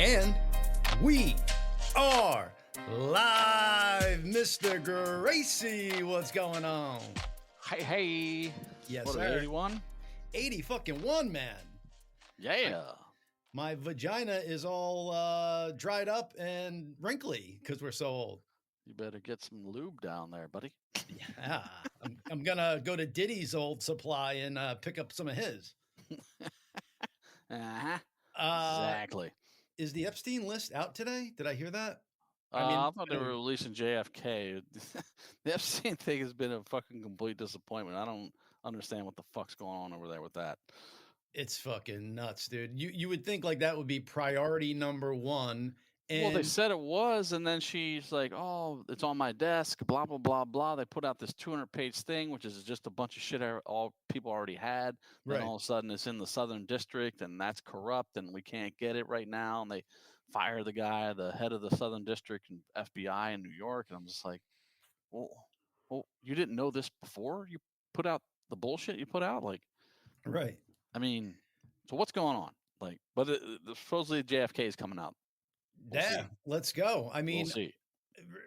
And we are live, Mr. Gracey. What's going on? Hey. Yes, what, sir. 81? 80 fucking 1, man. Yeah. My vagina is all dried up and wrinkly because we're so old. You better get some lube down there, buddy. Yeah, I'm gonna go to Diddy's old supply and pick up some of his. Uh-huh. Exactly. Is the Epstein list out today? Did I hear that? I thought they were releasing JFK. The Epstein thing has been a fucking complete disappointment. I don't understand what the fuck's going on over there with that. It's fucking nuts, dude. You would think like that would be priority number one. Well, they said it was, and then she's like, "Oh, it's on my desk." Blah blah blah blah. They put out this 200-page thing, which is just a bunch of shit all people already had. Then all of a sudden, it's in the Southern District, and that's corrupt, and we can't get it right now. And they fire the guy, the head of the Southern District and FBI in New York, and I'm just like, "Well, you didn't know this before? You put out the bullshit you put out, like, right? I mean, so what's going on? Like, but supposedly JFK is coming out." Let's go. I mean, we'll see.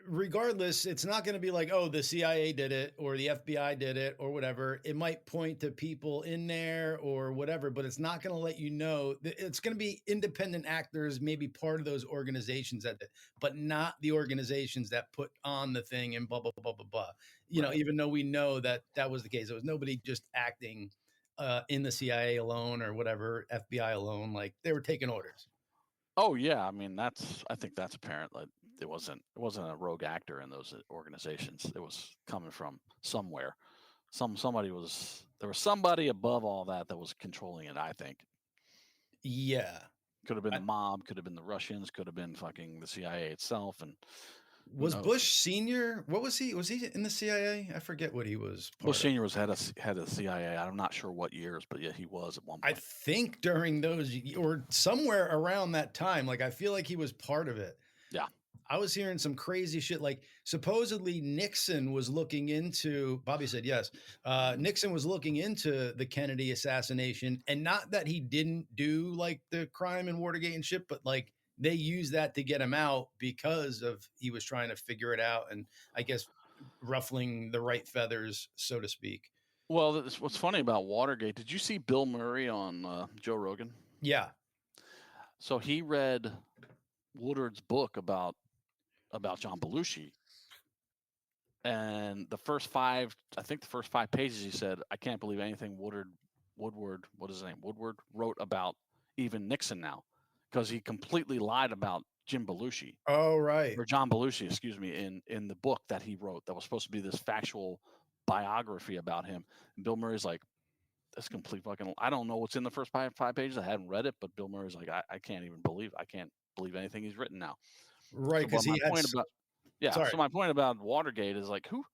Regardless, it's not going to be like, oh, the CIA did it or the FBI did it or whatever. It might point to people in there or whatever, but it's not going to let you know. It's going to be independent actors, maybe part of those organizations that, but not the organizations that put on the thing and blah, blah, blah, blah, blah. You know, even though we know that that was the case, it was nobody just acting in the CIA alone or whatever, FBI alone, like they were taking orders. Oh yeah, I mean I think that's apparent. Like it wasn't a rogue actor in those organizations. It was coming from somewhere. There was somebody above all that was controlling it, I think. Yeah. Could have been the mob, could have been the Russians, could have been fucking the CIA itself. And was Bush Senior? What was he? Was he in the CIA? I forget what he was. Bush Senior was head of the CIA. I'm not sure what years, but yeah, he was at one point. I think during those or somewhere around that time. Like I feel like he was part of it. Yeah. I was hearing some crazy shit. Like supposedly Nixon was looking into. Bobby said yes. Nixon was looking into the Kennedy assassination, and not that he didn't do like the crime in Watergate and shit, but like. They used that to get him out because of he was trying to figure it out and I guess ruffling the right feathers, so to speak. Well, what's funny about Watergate, did you see Bill Murray on Joe Rogan? Yeah. So he read Woodward's book about John Belushi. And the first 5 pages he said, I can't believe anything Woodward, what is his name? Woodward wrote about even Nixon now. Because he completely lied about Jim Belushi. Oh, right. Or John Belushi, excuse me, in the book that he wrote that was supposed to be this factual biography about him. And Bill Murray's like, that's complete fucking, I don't know what's in the first five pages. I hadn't read it, but Bill Murray's like, I can't believe anything he's written now. Right, because so my point about Watergate is like, who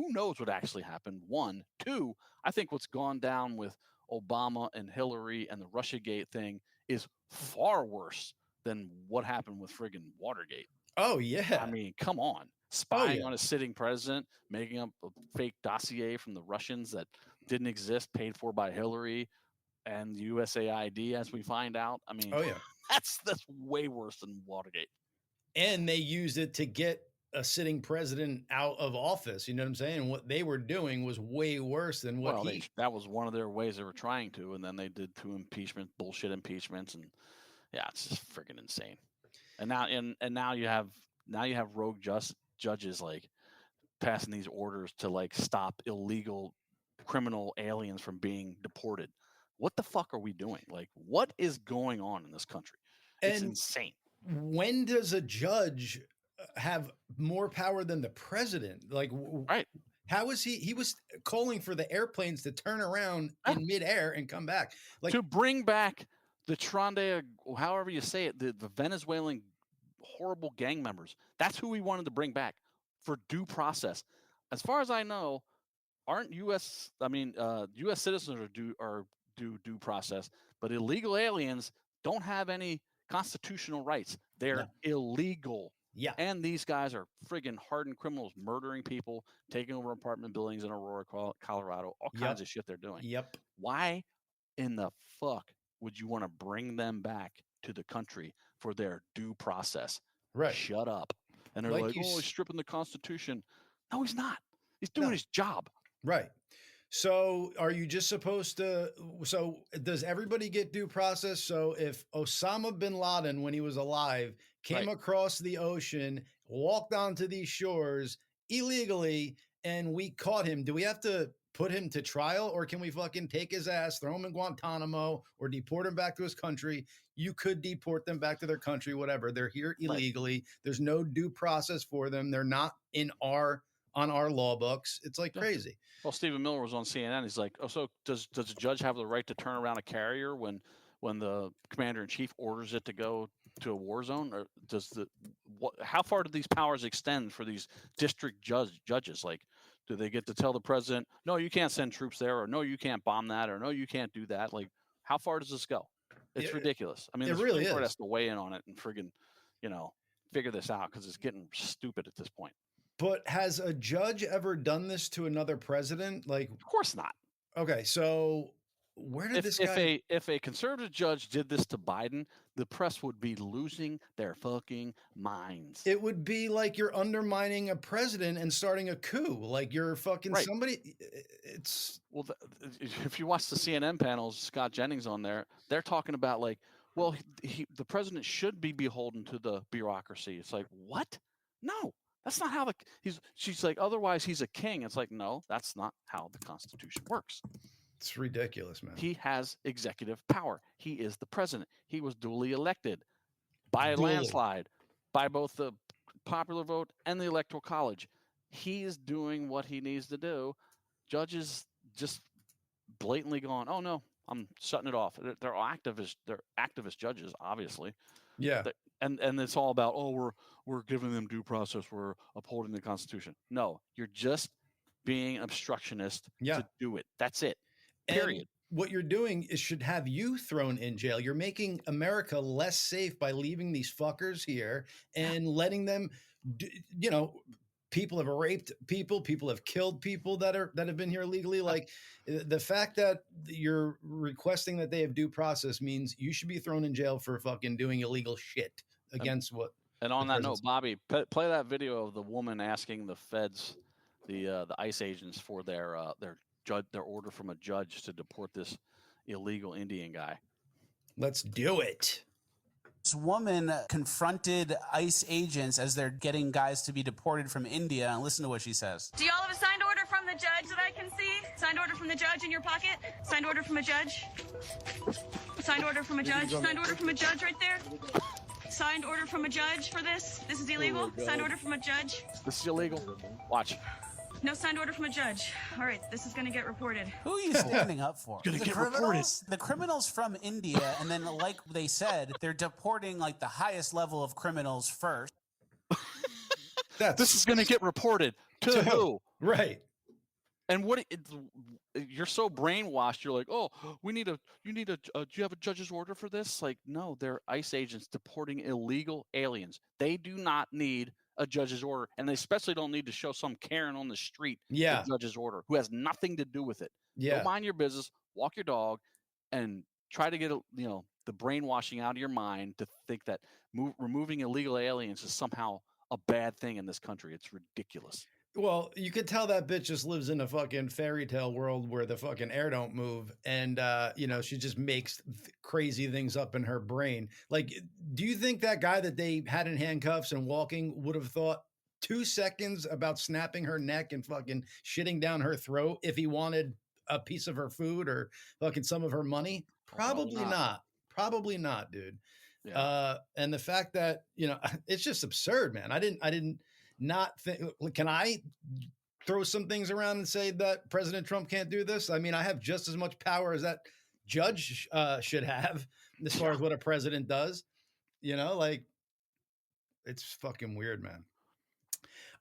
knows what actually happened? 1, 2, I think what's gone down with Obama and Hillary and the Russiagate thing is far worse than what happened with friggin' Watergate. Oh, yeah. I mean, come on. Spying on a sitting president, making up a fake dossier from the Russians that didn't exist, paid for by Hillary and USAID, as we find out. I mean, that's way worse than Watergate. And they used it to get a sitting president out of office. You know what I'm saying? What they were doing was way worse than what that was one of their ways they were trying to. And then they did 2 bullshit impeachments. And yeah, it's just freaking insane. And now you have rogue judges like passing these orders to like stop illegal criminal aliens from being deported. What the fuck are we doing? Like, what is going on in this country? It's insane. When does a judge have more power than the president? Like, right? How was he was calling for the airplanes to turn around in midair and come back, like to bring back the Tronde, however you say it, the Venezuelan horrible gang members. That's who we wanted to bring back for due process. As far as I know, aren't U.S. citizens are due process, but illegal aliens don't have any constitutional rights. They're illegal. Yeah. And these guys are friggin' hardened criminals, murdering people, taking over apartment buildings in Aurora, Colorado, all kinds of shit they're doing. Yep. Why in the fuck would you want to bring them back to the country for their due process. Right. Shut up. And they're like, oh, he's stripping the Constitution. No, he's not. He's doing his job. Right. So are you just supposed to, so does everybody get due process? So if Osama bin Laden, when he was alive, came across the ocean, walked onto these shores illegally, and we caught him, do we have to put him to trial, or can we fucking take his ass, throw him in Guantanamo, or deport him back to his country? You could deport them back to their country, whatever. They're here illegally. There's no due process for them. They're not on our law books. It's like crazy. Well, Stephen Miller was on CNN. He's like, oh, so does a judge have the right to turn around a carrier when the commander in chief orders it to go to a war zone? Or does how far do these powers extend for these district judges? Like, do they get to tell the president, no, you can't send troops there, or no, you can't bomb that, or no, you can't do that? Like, how far does this go? It's ridiculous. I mean, the Supreme Court has to weigh in on it and friggin', figure this out, because it's getting stupid at this point. But has a judge ever done this to another president? Like, of course not. Okay, so where did this guy? If a conservative judge did this to Biden, the press would be losing their fucking minds. It would be like you're undermining a president and starting a coup. Like you're fucking somebody. It's if you watch the CNN panels, Scott Jennings on there, they're talking about like, well, the president should be beholden to the bureaucracy. It's like, what? No. That's not how she's like, otherwise he's a king. It's like, no, that's not how the Constitution works. It's ridiculous, man. He has executive power. He is the president. He was duly elected by a landslide, by both the popular vote and the electoral college. He is doing what he needs to do. Judges just blatantly going, oh no, I'm shutting it off. They're activist judges, obviously. Yeah. And it's all about, oh, we're giving them due process, we're upholding the Constitution. No, you're just being an obstructionist to do it. That's it. Period. And what you're doing should have you thrown in jail. You're making America less safe by leaving these fuckers here and letting them, people have raped people have killed people that have been here illegally. Like the fact that you're requesting that they have due process means you should be thrown in jail for fucking doing illegal shit against what. And on that note, Bobby, play that video of the woman asking the feds, the ICE agents, for their order from a judge to deport this illegal Indian guy. Let's do it. This woman confronted ICE agents as they're getting guys to be deported from India. And listen to what she says. Do y'all have a signed order from the judge that I can see? Signed order from the judge in your pocket? Signed order from a judge? Signed order from a judge? Signed order from a judge right there? Signed order from a judge for this? This is illegal? Signed order from a judge? This is illegal. Watch. No signed order from a judge. All right, this is going to get reported. Who are you standing up for? Going to get reported. The criminals from India, and then like they said, they're deporting like the highest level of criminals first. This is going to get reported to who? Right. And you're so brainwashed. You're like, oh, do you have a judge's order for this? Like, no, they're ICE agents deporting illegal aliens. They do not need a judge's order, and they especially don't need to show some Karen on the street a judge's order who has nothing to do with it. Go mind your business, walk your dog, and try to get the brainwashing out of your mind to think that removing illegal aliens is somehow a bad thing in this country. It's ridiculous. Well, you could tell that bitch just lives in a fucking fairy tale world where the fucking air don't move. And, she just makes crazy things up in her brain. Like, do you think that guy that they had in handcuffs and walking would have thought 2 seconds about snapping her neck and fucking shitting down her throat if he wanted a piece of her food or fucking some of her money? Probably not. Probably not, dude. Yeah. And the fact that, it's just absurd, man. I didn't not think, can I throw some things around and say that President Trump can't do this? I mean, I have just as much power as that judge should have as far as what a president does, like it's fucking weird, man.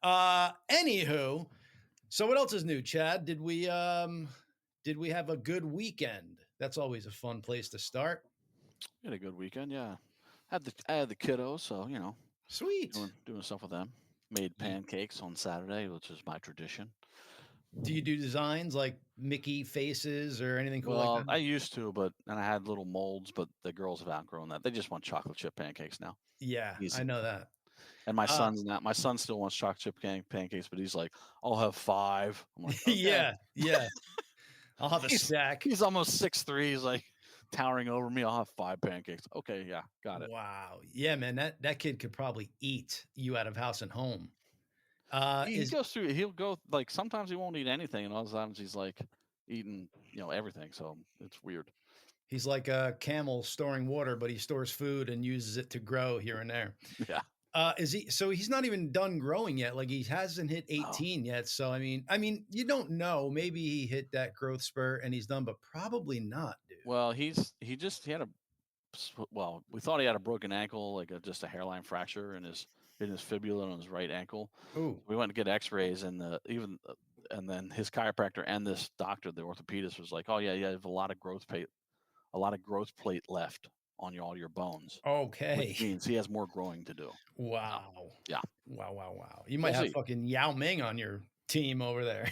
Anywho, so what else is new, Chad? Did we have a good weekend? That's always a fun place to start. We had a good weekend. Yeah. I had the kiddos. So, sweet. Doing stuff with them. Made pancakes on Saturday, which is my tradition. Do you do designs like Mickey faces or anything cool like that? I used to, and I had little molds, but the girls have outgrown that. They just want chocolate chip pancakes now. Yeah, I Easy. know that. And my son's not. My son still wants chocolate chip pancakes, but he's like, "I'll have 5." I'm like, "Okay." Yeah. I'll have a stack. He's almost 6'3". He's like towering over me. I'll have 5 pancakes. Okay, yeah, got it. Wow. Yeah, man, that kid could probably eat you out of house and home. He goes through. He'll go like sometimes he won't eat anything, and other times he's like eating, everything. So it's weird. He's like a camel storing water, but he stores food and uses it to grow here and there. Yeah. Is he? So he's not even done growing yet. Like he hasn't hit 18 yet. So I mean, you don't know. Maybe he hit that growth spurt and he's done, but probably not, dude. Well, he had we thought he had a broken ankle, like just a hairline fracture in his fibula on his right ankle. Ooh. We went to get X-rays, and and then his chiropractor and this doctor, the orthopedist, was like, "Oh yeah, you have a lot of growth plate left on all your bones." Okay. Which means he has more growing to do. Wow. Yeah. Wow. You might have fucking Yao Ming on your team over there.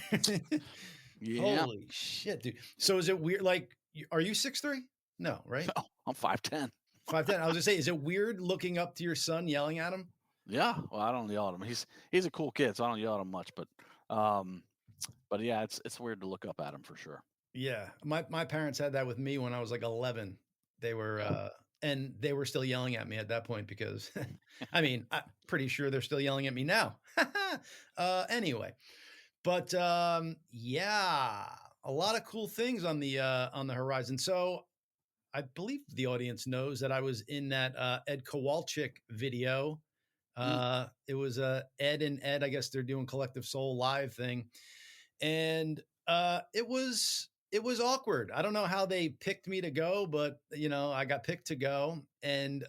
Yeah. Holy shit, dude. So is it weird? Like, are you 6'3"? No, right? No, I'm 5'10". 5'10". I was gonna say, is it weird looking up to your son, yelling at him? Yeah. Well, I don't yell at him. He's a cool kid, so I don't yell at him much. But yeah, it's weird to look up at him for sure. Yeah, my parents had that with me when I was like 11. They were and they were still yelling at me at that point because I mean, I'm pretty sure they're still yelling at me now. Anyway, but yeah, a lot of cool things on the horizon. So I believe the audience knows that I was in that Ed Kowalczyk video. It was Ed and Ed, I guess they're doing Collective Soul live thing. And it was awkward. I don't know how they picked me to go, but I got picked to go, and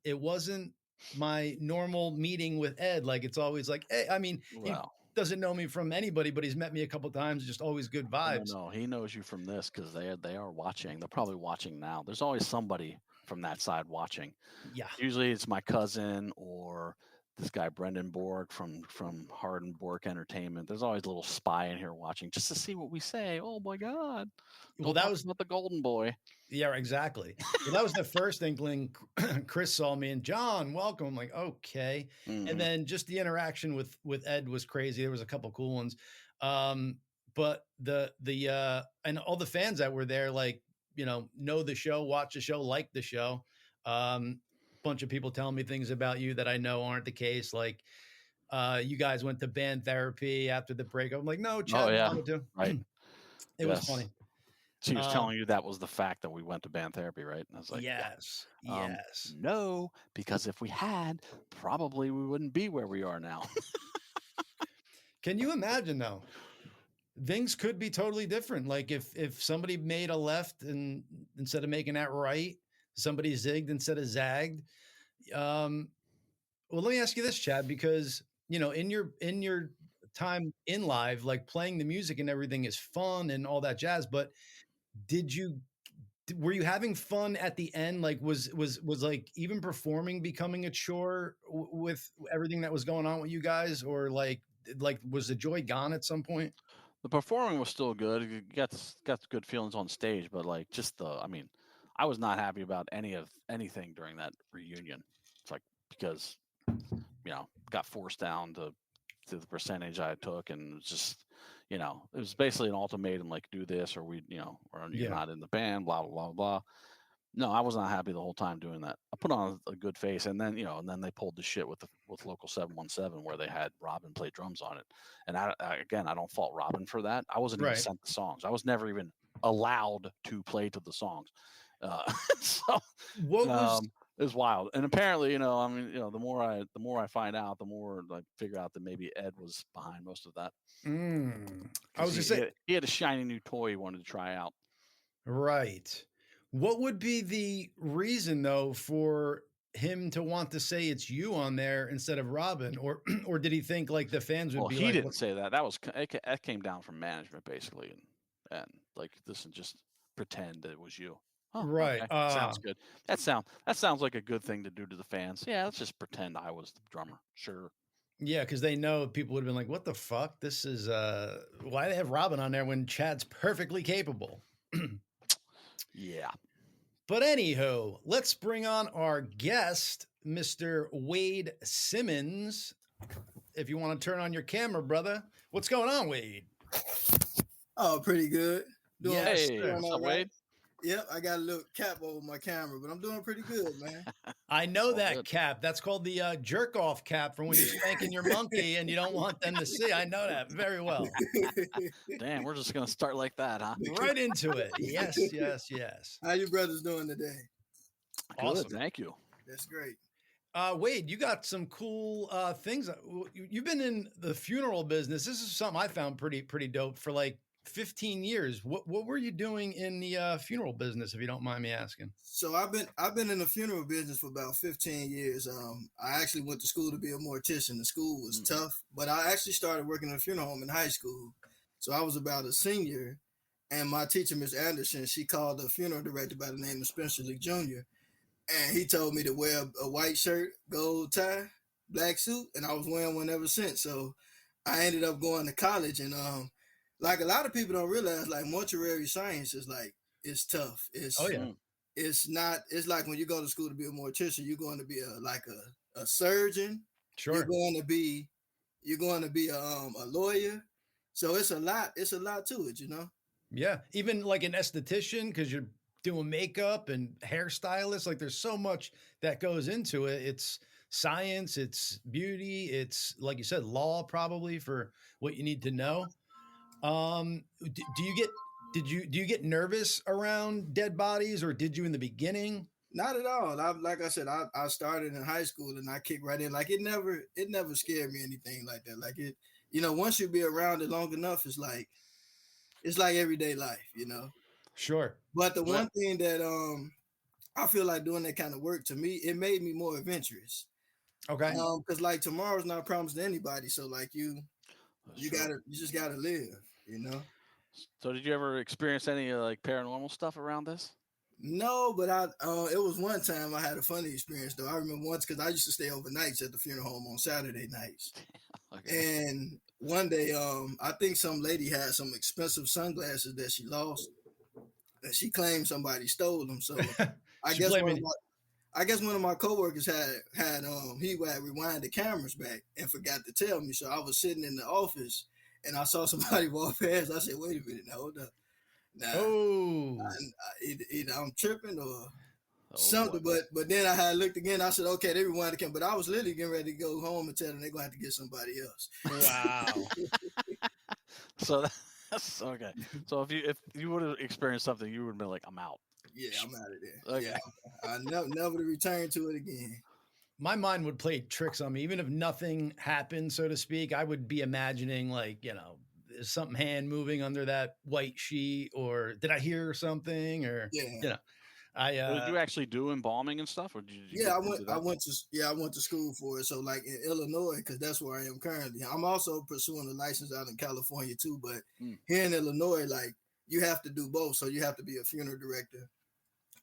it wasn't my normal meeting with Ed. Like it's always like, hey, I mean, he doesn't know me from anybody, but he's met me a couple times. Just always good vibes. No, he knows you from this because they are watching. They're probably watching now. There's always somebody from that side watching. Yeah. Usually it's my cousin or this guy Brendan Borg from Hard Borg Entertainment. There's always a little spy in here watching just to see what we say. Oh my God! Well, that was not the Golden Boy. Yeah, exactly. Well, that was the first inkling. Chris saw me and John, welcome. I'm like, okay. Mm-hmm. And then just the interaction with Ed was crazy. There was a couple cool ones, but the and all the fans that were there, like know the show, watch the show, like the show. Bunch of people telling me things about you that I know aren't the case. Like, you guys went to band therapy after the breakup. I'm like, no, Chad wanted to. Right. It was funny. She was telling you that was the fact that we went to band therapy, right? And I was like, yes. No, because if we had, probably we wouldn't be where we are now. Can you imagine though? Things could be totally different. Like if somebody made a left and instead of making that right, somebody zigged instead of zagged. Well, let me ask you this, Chad, because in your time in live, like playing the music and everything is fun and all that jazz, but were you having fun at the end? Like was like even performing becoming a chore with everything that was going on with you guys, or like was the joy gone at some point? The performing was still good. You got good feelings on stage, but like I was not happy about anything during that reunion. It's like because got forced down to the percentage I took, and it was just it was basically an ultimatum, like do this or we or you're not in the band, blah blah blah blah. No, I was not happy the whole time doing that. I put on a good face, and then and then they pulled the shit with Local 717 where they had Robin play drums on it. And I don't fault Robin for that. I wasn't even sent the songs. I was never even allowed to play to the songs. So what was it was wild. And apparently, the more I find out, the more I figure out that maybe Ed was behind most of that. I was just saying he had a shiny new toy he wanted to try out. Right. What would be the reason though for him to want to say it's you on there instead of Robin, or did he think like the fans would be? He didn't say that. That came down from management basically, and like listen, just pretend that it was you. Oh, right. Okay. Sounds good. That sounds like a good thing to do to the fans. Yeah, let's just pretend I was the drummer. Sure. Yeah, because they know people would have been like, what the fuck? This is why do they have Robin on there when Chad's perfectly capable? Yeah. But anyhow, let's bring on our guest, Mr. Wade Simmons. If you want to turn on your camera, brother. What's going on, Wade? Oh, pretty good. Hey, what's up, Wade? Yep, I got a little cap over my camera, but I'm doing pretty good, man. I know that cap. That's called the jerk off cap for when you're spanking your monkey and you don't want them to see. I know that very well. Damn, we're just going to start like that, huh? Right into it. Yes, yes, yes. How you brothers doing today? Awesome. Good, thank you. That's great. Wade, you got some cool things. You've been in the funeral business. This is something I found pretty dope for like 15 years. What were you doing in the funeral business, if you don't mind me asking? So I've been in the funeral business for about 15 years. I actually went to school to be a mortician. The school was tough, but I actually started working in a funeral home in high school. So I was about a senior, and my teacher, Miss Anderson, she called a funeral director by the name of Spencer Lee Jr., and he told me to wear a white shirt, gold tie, black suit, and I was wearing one ever since. So I ended up going to college, and like a lot of people don't realize, like mortuary science is like, it's tough. It's it's like when you go to school to be a mortician, you're going to be a surgeon. Sure. You're going to be a lawyer. So it's a lot to it, you know? Yeah. Even like an esthetician, because you're doing makeup and hairstylist. Like there's so much that goes into it. It's science, it's beauty, it's like you said, law probably for what you need to know. Do you get nervous around dead bodies, or did you in the beginning? Not at all. Like I said, I started in high school and I kicked right in. Like it never scared me anything like that. Like it, once you be around it long enough, it's like everyday life, Sure. But the one thing that I feel like doing that kind of work, to me, it made me more adventurous. Okay. Because like tomorrow's not promised to anybody. So like you just gotta live, So did you ever experience any like paranormal stuff around this? No, but it was one time I had a funny experience though. I remember once, because I used to stay overnights at the funeral home on Saturday nights. Okay. And one day, I think some lady had some expensive sunglasses that she lost, and she claimed somebody stole them. So I guess one of my coworkers had rewind the cameras back and forgot to tell me. So I was sitting in the office and I saw somebody walk past. I said, "Wait a minute, now hold up. Now, either I'm tripping or something." But then I had looked again. I said, "Okay, they rewind the camera." But I was literally getting ready to go home and tell them they're gonna have to get somebody else. Wow. So that's okay. So if you would have experienced something, you would have been like, "I'm out." Yeah, I'm out of there. Okay. Yeah, I never to return to it again. My mind would play tricks on me. Even if nothing happened, so to speak, I would be imagining like, is something hand moving under that white sheet, or did I hear something, or, did you actually do embalming and stuff, or did you? I went to school for it. So like in Illinois, because that's where I am currently. I'm also pursuing a license out in California too, but here in Illinois, like you have to do both. So you have to be a funeral director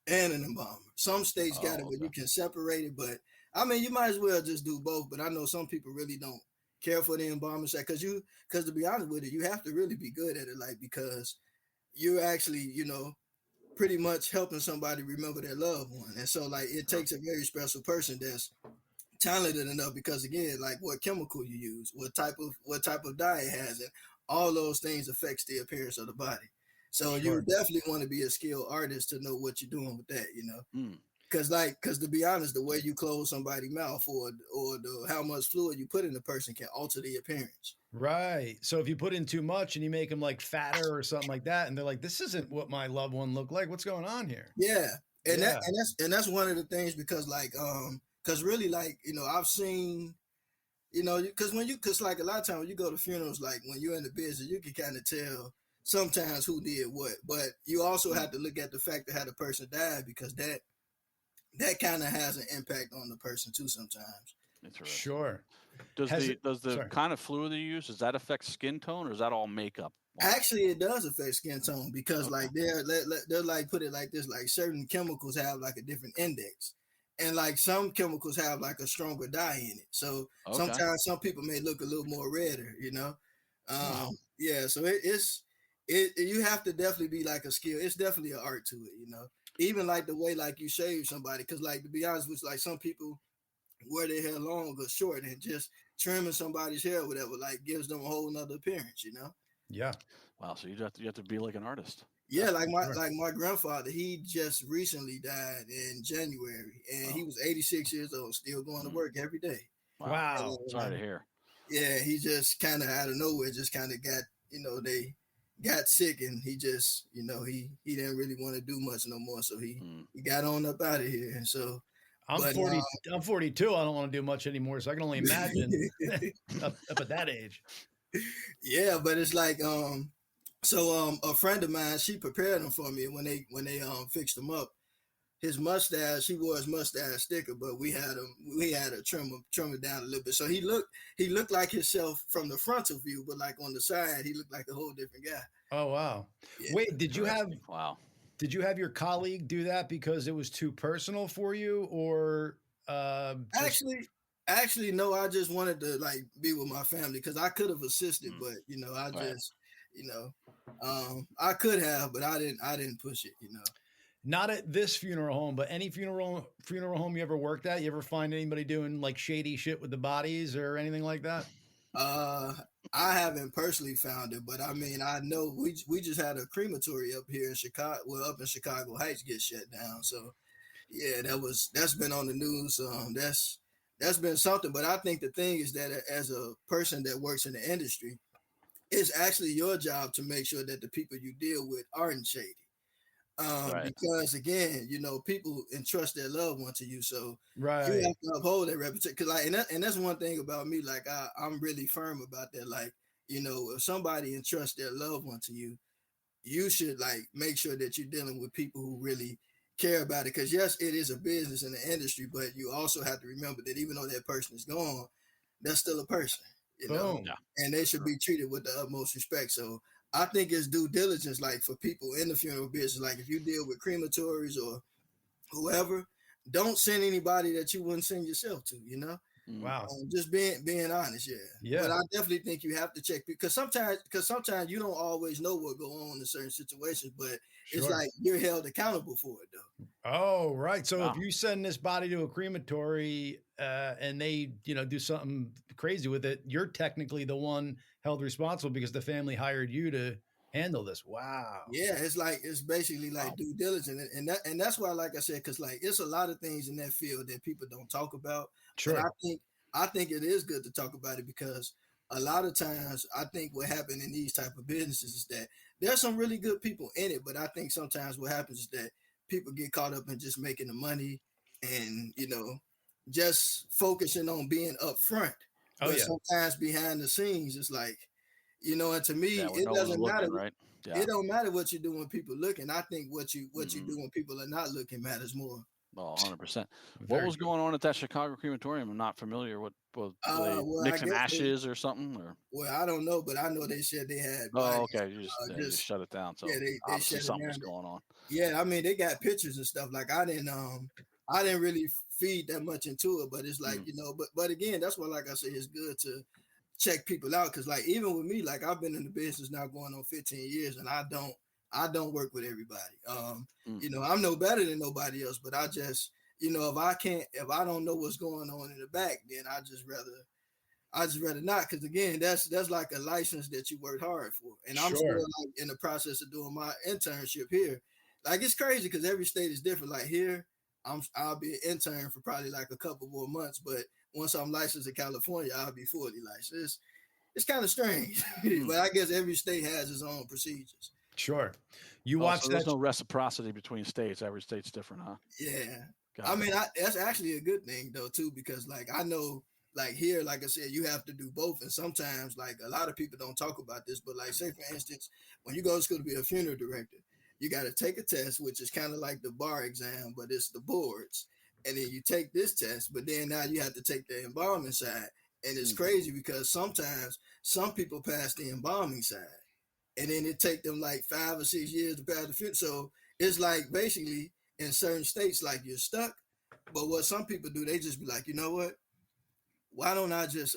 and an embalmer. Some states got it, but you can separate it. But I mean, you might as well just do both. But I know some people really don't care for the embalming side, because to be honest with it, you have to really be good at it, like because you're actually, pretty much helping somebody remember their loved one. And so like it takes a very special person that's talented enough, because again, like what chemical you use, what type of dye it has, and all those things affects the appearance of the body. So you definitely want to be a skilled artist to know what you're doing with that, Because to be honest, the way you close somebody's mouth or how much fluid you put in the person can alter the appearance. Right. So if you put in too much and you make them like fatter or something like that, and they're like, "This isn't what my loved one looked like. What's going on here?" Yeah, that's one of the things, because like because really, like, I've seen, because like a lot of times when you go to funerals, like when you're in the business, you can kind of tell sometimes who did what, but you also have to look at the fact that how the person died, because that kind of has an impact on the person too sometimes. Sure. Does the kind of fluid you use, does that affect skin tone, or is that all makeup? Actually, it does affect skin tone, because like they're like, put it like this, like certain chemicals have like a different index, and like some chemicals have like a stronger dye in it. So sometimes some people may look a little more redder, you know. Yeah, so you have to definitely be like a skill. It's definitely an art to it, you know. Even like the way like you shave somebody, because like to be honest with you, like some people wear their hair long or short, and just trimming somebody's hair or whatever like gives them a whole nother appearance, you know. Yeah. Wow. So you have to be like an artist. Yeah, like my grandfather, he just recently died in January, and he was 86 years old, still going to work every day. Wow. Sorry to hear. Yeah, he just kind of out of nowhere just kind of got, you know, they got sick, and he just, you know, he didn't really want to do much no more, so he got on up out of here. And so I'm 42. I don't want to do much anymore, so I can only imagine up at that age. Yeah, but it's like so a friend of mine, she prepared him for me when they fixed him up. His mustache, he wore his mustache sticker, but we had to trim it down a little bit. So he looked like himself from the frontal view, but like on the side, he looked like a whole different guy. Oh wow. Yeah. Wait, did you have your colleague do that because it was too personal for you, or Actually, no, I just wanted to like be with my family, because I could have assisted, but you know, I just, you know, I could have, but I didn't push it, you know. Not at this funeral home, but any funeral home you ever worked at, you ever find anybody doing like shady shit with the bodies or anything like that? I haven't personally found it, but I mean, I know we just had a crematory up here in Chicago, up in Chicago Heights, get shut down. So yeah, that's been on the news. That's been something. But I think the thing is that as a person that works in the industry, it's actually your job to make sure that the people you deal with aren't shady. Because again, you know, people entrust their loved one to you, so you have to uphold that reputation. Because like, and that's one thing about me. Like, I'm really firm about that. Like, you know, if somebody entrusts their loved one to you, you should like make sure that you're dealing with people who really care about it. Because yes, it is a business in the industry, but you also have to remember that even though that person is gone, they're still a person, you know, and they should be treated with the utmost respect. So I think it's due diligence, like for people in the funeral business. Like if you deal with crematories or whoever, don't send anybody that you wouldn't send yourself to, you know? Wow. Just being honest, yeah. But I definitely think you have to check, because sometimes you don't always know what go on in certain situations, but it's like you're held accountable for it though. Oh, right. So if you send this body to a crematory and they, you know, do something crazy with it, you're technically the one held responsible because the family hired you to handle this. Wow. Yeah, it's basically like due diligence, and that's why, like I said, because like it's a lot of things in that field that people don't talk about. Sure. But I think it is good to talk about it, because a lot of times I think what happened in these type of businesses is that there's some really good people in it, but I think sometimes what happens is that people get caught up in just making the money and, you know, just focusing on being upfront. But sometimes behind the scenes, it's like, you know, and to me, it doesn't matter. Right? It don't matter what you do when people looking. I think what you do when people are not looking matters more. Oh, 100%. What was going on at that Chicago crematorium? I'm not familiar. What mixing ashes or something? Or well, I don't know, but I know they said they had. Okay. You just shut it down. So they obviously something was going on. Yeah, I mean, they got pictures and stuff. Like I didn't really feed that much into it, but it's like, you know, but again, that's why, like I said, it's good to check people out, because like even with me, like I've been in the business now going on 15 years, and I don't work with everybody. You know, I'm no better than nobody else, but I just, you know, if I don't know what's going on in the back, then I just rather not, because again, that's like a license that you worked hard for, and I'm still like in the process of doing my internship here. Like it's crazy because every state is different. Like here, I'll be an intern for probably like a couple more months, but once I'm licensed in California, I'll be fully licensed. It's kind of strange, but I guess every state has its own procedures. Sure. You watch so there's no reciprocity between states. Every state's different, huh? Yeah. I mean, that's actually a good thing though, too, because like I know like here, like I said, you have to do both. And sometimes like a lot of people don't talk about this, but like say for instance, when you go to school to be a funeral director, you got to take a test, which is kind of like the bar exam, but it's the boards. And then you take this test, but then now you have to take the embalming side. And it's crazy because sometimes some people pass the embalming side, and then it take them like 5 or 6 years to pass the funeral. So it's like basically in certain states, like you're stuck, But what some people do, they just be like, you know what? Why don't I just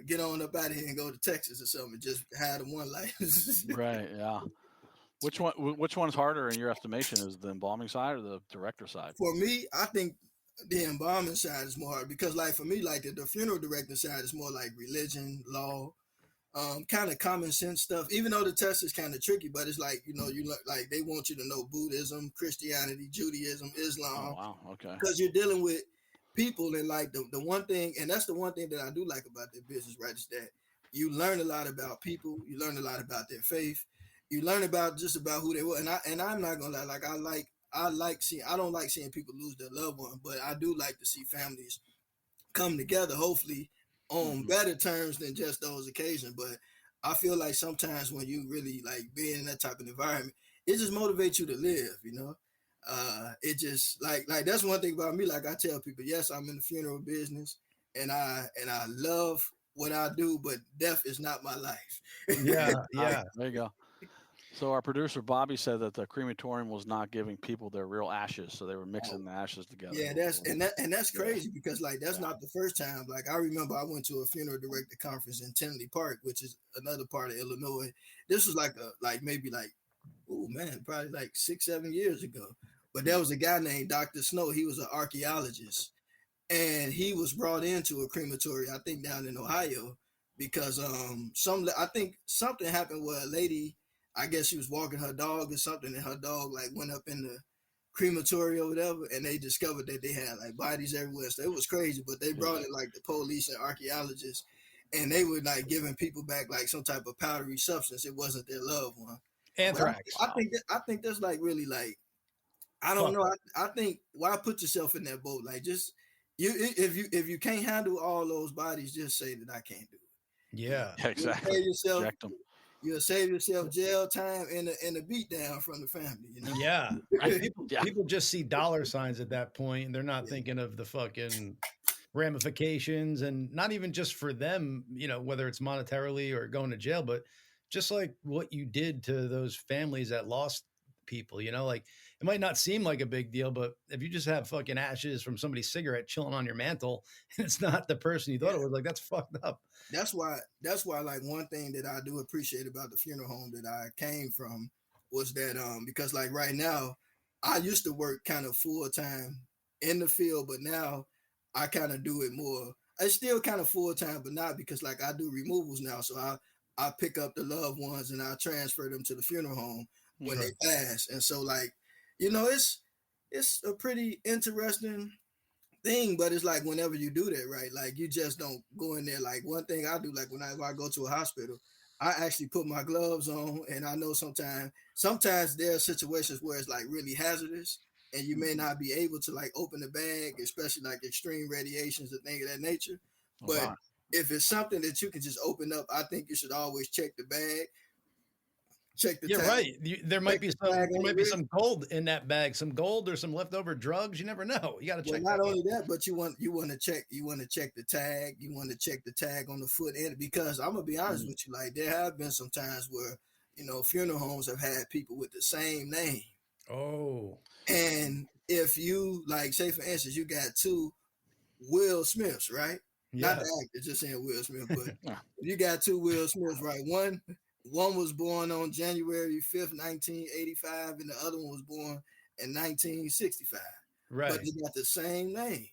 get on up out of here and go to Texas or something and just have the one life? Right. Yeah. Which one's harder in your estimation? Is the embalming side or the director side? For me, I think the embalming side is more hard because, like, for me, like the funeral directing side is more like religion, law, kind of common sense stuff. Even though the test is kind of tricky, but it's like, you know, you look like they want you to know Buddhism, Christianity, Judaism, Islam. Oh, wow. Okay. Because you're dealing with people, and like the one thing, and that's the one thing that I do like about their business, right? Is that you learn a lot about people, you learn a lot about their faith, you learn about just about who they were. And I'm not gonna lie, like I like seeing, I don't like seeing people lose their loved one, but I do like to see families come together, hopefully on better terms than just those occasions. But I feel like sometimes when you really like being in that type of environment, it just motivates you to live, you know. It just like that's one thing about me. Like I tell people, yes, I'm in the funeral business and I love what I do, but death is not my life. Yeah, yeah. There you go. So our producer Bobby said that the crematorium was not giving people their real ashes, so they were mixing the ashes together. Yeah, that's crazy because like that's not the first time. Like I remember I went to a funeral director conference in Tinley Park, which is another part of Illinois. This was maybe oh man, probably like 6-7 years ago. But there was a guy named Dr. Snow. He was an archaeologist, and he was brought into a crematory, I think down in Ohio, because I think something happened where a lady, I guess she was walking her dog or something, and her dog like went up in the crematory or whatever, and they discovered that they had like bodies everywhere. So it was crazy, but they brought in like the police and archaeologists, and they were like giving people back like some type of powdery substance. It wasn't their loved one. Anthrax. I think that's like really like, I don't know. I think why put yourself in that boat? Like just if you can't handle all those bodies, just say that I can't do it. Yeah, exactly. You'll save yourself jail time and a beat down from the family. You know? Yeah. People just see dollar signs at that point, and they're not thinking of the fucking ramifications, and not even just for them, you know, whether it's monetarily or going to jail, but just like what you did to those families that lost people, you know, like it might not seem like a big deal, but if you just have fucking ashes from somebody's cigarette chilling on your mantle and it's not the person you thought it was, like that's fucked up. That's why like one thing that I do appreciate about the funeral home that I came from was that because like right now I used to work kind of full time in the field, but now I kind of do it more. It's still kind of full time, but not, because like I do removals now, so I pick up the loved ones and I transfer them to the funeral home when they pass. And so like, you know, it's a pretty interesting thing, but it's like whenever you do that, right, like you just don't go in there. Like one thing I do, like whenever I go to a hospital, I actually put my gloves on, and I know sometimes there are situations where it's like really hazardous and you may not be able to like open the bag, especially like extreme radiations and things of that nature. But if it's something that you can just open up, I think you should always check the bag. Check the tag. Right. There might be some gold in that bag, some gold or some leftover drugs. You never know. You got to check. Not only that, but you want to check the tag. You want to check the tag on the foot end, because I'm gonna be honest with you. Like there have been some times where, you know, funeral homes have had people with the same name. Oh. And if you like, say for instance, you got two Will Smiths, right? Yeah. Not the actor, just saying Will Smith, but you got two Will Smiths, right? One was born on January 5th, 1985, and the other one was born in 1965. Right. But they got the same name.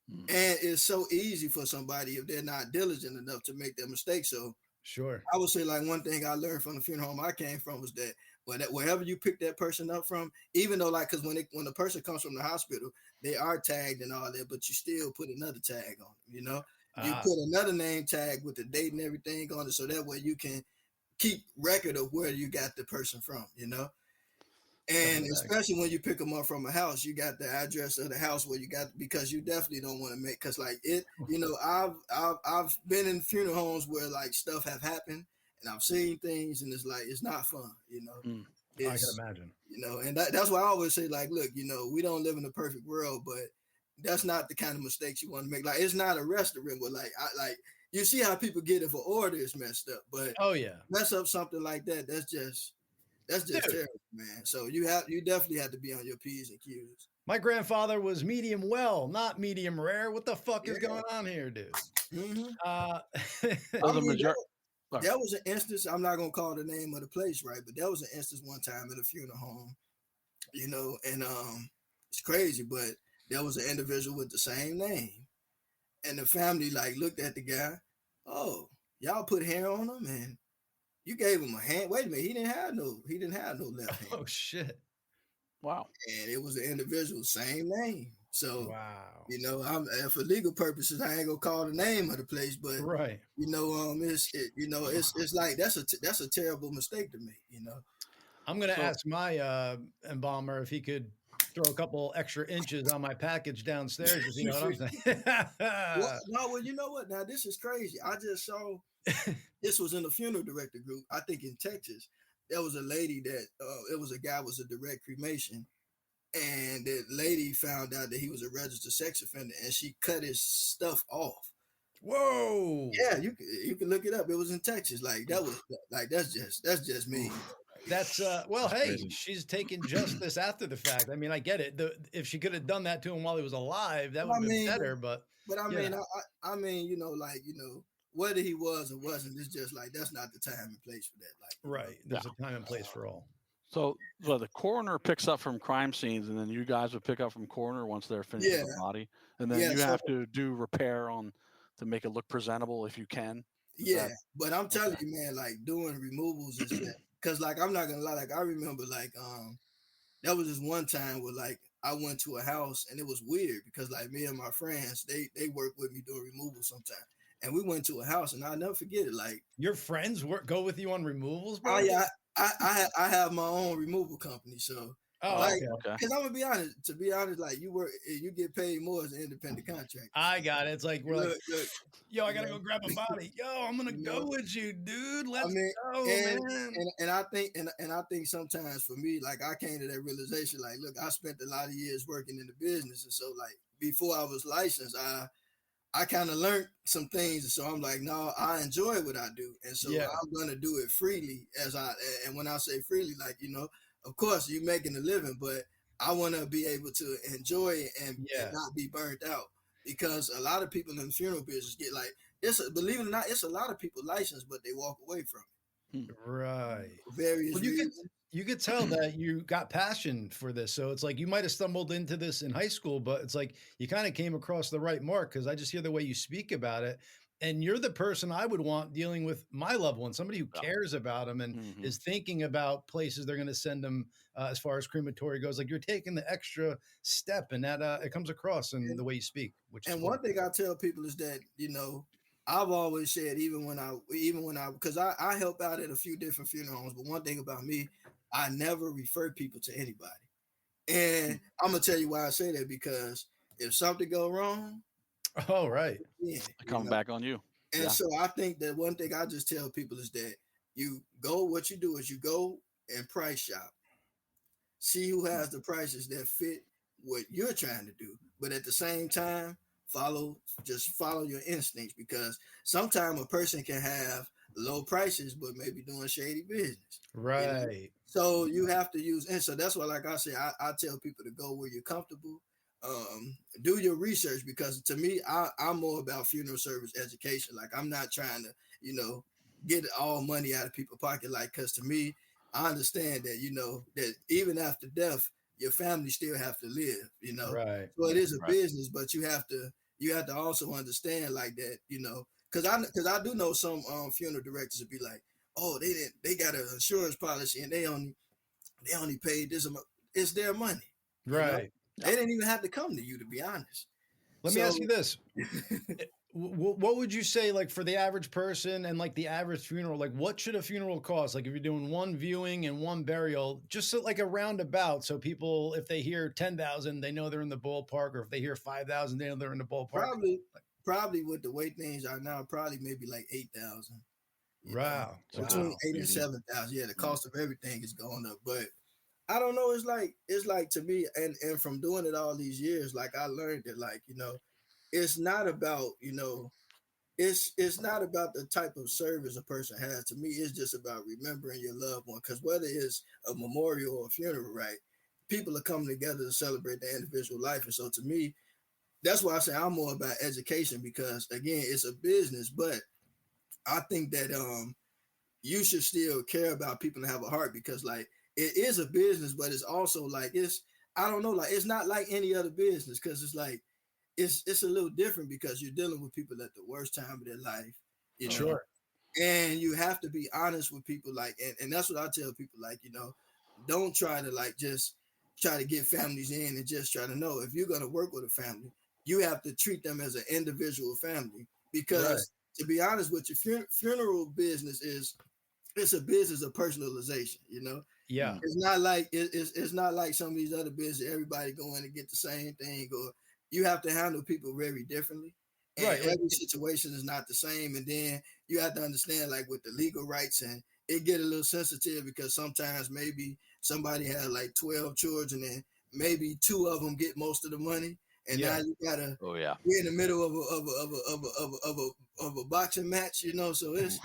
And it's so easy for somebody, if they're not diligent enough, to make that mistake. So sure. I would say like one thing I learned from the funeral home I came from was that wherever you pick that person up from, even though like, because when the person comes from the hospital, they are tagged and all that, but you still put another tag on them, you know? You put another name tag with the date and everything on it, so that way you can keep record of where you got the person from, you know? And especially when you pick them up from a house, you got the address of the house where you got, because you definitely don't want to make, because like it, you know, I've been in funeral homes where like stuff have happened and I've seen things and it's like, it's not fun, you know? I can imagine. You know, and that's why I always say like, look, you know, we don't live in a perfect world, but that's not the kind of mistakes you want to make. Like, it's not a restaurant, but like, you see how people get it for order is messed up, but mess up something like that, that's just terrible, man. So you definitely have to be on your P's and Q's. My grandfather was medium well, not medium rare. What the fuck is going on here, dude? Mm-hmm. There was an instance, I'm not going to call the name of the place, right? But there was an instance one time at a funeral home, you know, and it's crazy, but there was an individual with the same name. And the family like looked at the guy. Oh, y'all put hair on him and you gave him a hand. Wait a minute, he didn't have no left hand. Oh shit. Wow. And it was an individual, same name. So wow. You know, for legal purposes, I ain't gonna call the name of the place, but right. You know, it's like that's a terrible mistake to make. You know, I'm gonna ask my embalmer if he could throw a couple extra inches on my package downstairs. If you know what I'm saying? Well, you know what? Now this is crazy. I just saw this was in the funeral director group. I think in Texas, there was a lady that it was a guy was a direct cremation. And the lady found out that he was a registered sex offender, and she cut his stuff off. Whoa! Yeah, you can look it up. It was in Texas. Like that was like that's just me. That's well, that's hey, crazy. She's taking justice after the fact. I mean, I get it. If she could have done that to him while he was alive, that would have been better. But I mean, you know, whether he was or wasn't, it's just like that's not the time and place for that. Like, right? There's a time and place for all. So the coroner picks up from crime scenes, and then you guys would pick up from coroner once they're finished with the body, and then you have to do repair to make it look presentable if you can. But I'm telling you, man, like doing removals is that because like I'm not gonna lie, like I remember like there was this one time where like I went to a house and it was weird because like me and my friends they work with me doing removals sometimes. And we went to a house, and I'll never forget it. Like your friends go with you on removals, bro? Oh yeah, I have my own removal company, so okay. Because I'm gonna be honest. To be honest, like you get paid more as an independent contractor. I got it. It's like we're look, yo, I gotta go grab a body. Yo, I'm gonna go with you, dude. Let's go, man. And I think sometimes for me, like I came to that realization. Like, look, I spent a lot of years working in the business, and so like before I was licensed, I kind of learned some things. And so I'm like, no, I enjoy what I do. And so I'm going to do it freely and when I say freely, like, you know, of course you're making a living, but I want to be able to enjoy it and not be burnt out because a lot of people in the funeral business get like, believe it or not, it's a lot of people licensed, but they walk away from it. Right. For various reasons. You could tell that you got passion for this. So it's like you might have stumbled into this in high school, but it's like you kind of came across the right mark because I just hear the way you speak about it. And you're the person I would want dealing with my loved one, somebody who cares about them and is thinking about places they're going to send them as far as crematory goes. Like you're taking the extra step and that it comes across in the way you speak. One thing I tell people is that, you know, I've always said, even when I, because I help out at a few different funeral homes, but one thing about me, I never refer people to anybody. And I'm going to tell you why I say that, because if something go wrong. Oh, right. Come back on you. And so I think that one thing I just tell people is that what you do is you go and price shop. See who has the prices that fit what you're trying to do. But at the same time, follow your instincts, because sometimes a person can have low prices but maybe doing shady business, right? You know? So you have to use, and so that's why, like I say, I tell people to go where you're comfortable. Do your research, because to me, I'm more about funeral service education. Like I'm not trying to, you know, get all money out of people's pocket. Like, because to me, I understand that, you know, that even after death, your family still have to live, you know. Right. So it is a business, but you have to also understand like that, you know, because I do know some funeral directors would be like, oh, they got an insurance policy and they only paid this amount. It's their money, right? They didn't even have to come to you, to be honest. Let me ask you this. What would you say, like, for the average person and like the average funeral, like what should a funeral cost? Like if you're doing one viewing and one burial, just so, like a roundabout, so people, if they hear 10,000, they know they're in the ballpark, or if they hear 5,000, they know they're in the ballpark. Probably with the way things are now, probably maybe like 8,000. Wow. Between 8 and 7,000. Yeah, the cost of everything is going up, but I don't know. It's like to me, and from doing it all these years, like I learned that, like, you know, it's not about, you know, it's not about the type of service a person has. To me, it's just about remembering your loved one. Because whether it's a memorial or a funeral, right, people are coming together to celebrate their individual life. And so to me, that's why I say I'm more about education, because again, it's a business, but I think that you should still care about people and have a heart, because like it is a business, but it's also like I don't know, like it's not like any other business, because it's like it's a little different because you're dealing with people at the worst time of their life, you know. Sure. And you have to be honest with people, like, and that's what I tell people, like, don't try to like just try to get families in and just try to know. If you're gonna work with a family, you have to treat them as an individual family, because to be honest with you, funeral business it's a business of personalization, Yeah. It's not like it's not like some of these other businesses, everybody going to get the same thing, or you have to handle people very differently. And every situation is not the same. And then you have to understand, like with the legal rights, and it get a little sensitive because sometimes maybe somebody has like 12 children and maybe 2 of them get most of the money. And now you gotta be in the middle of a boxing match, So it's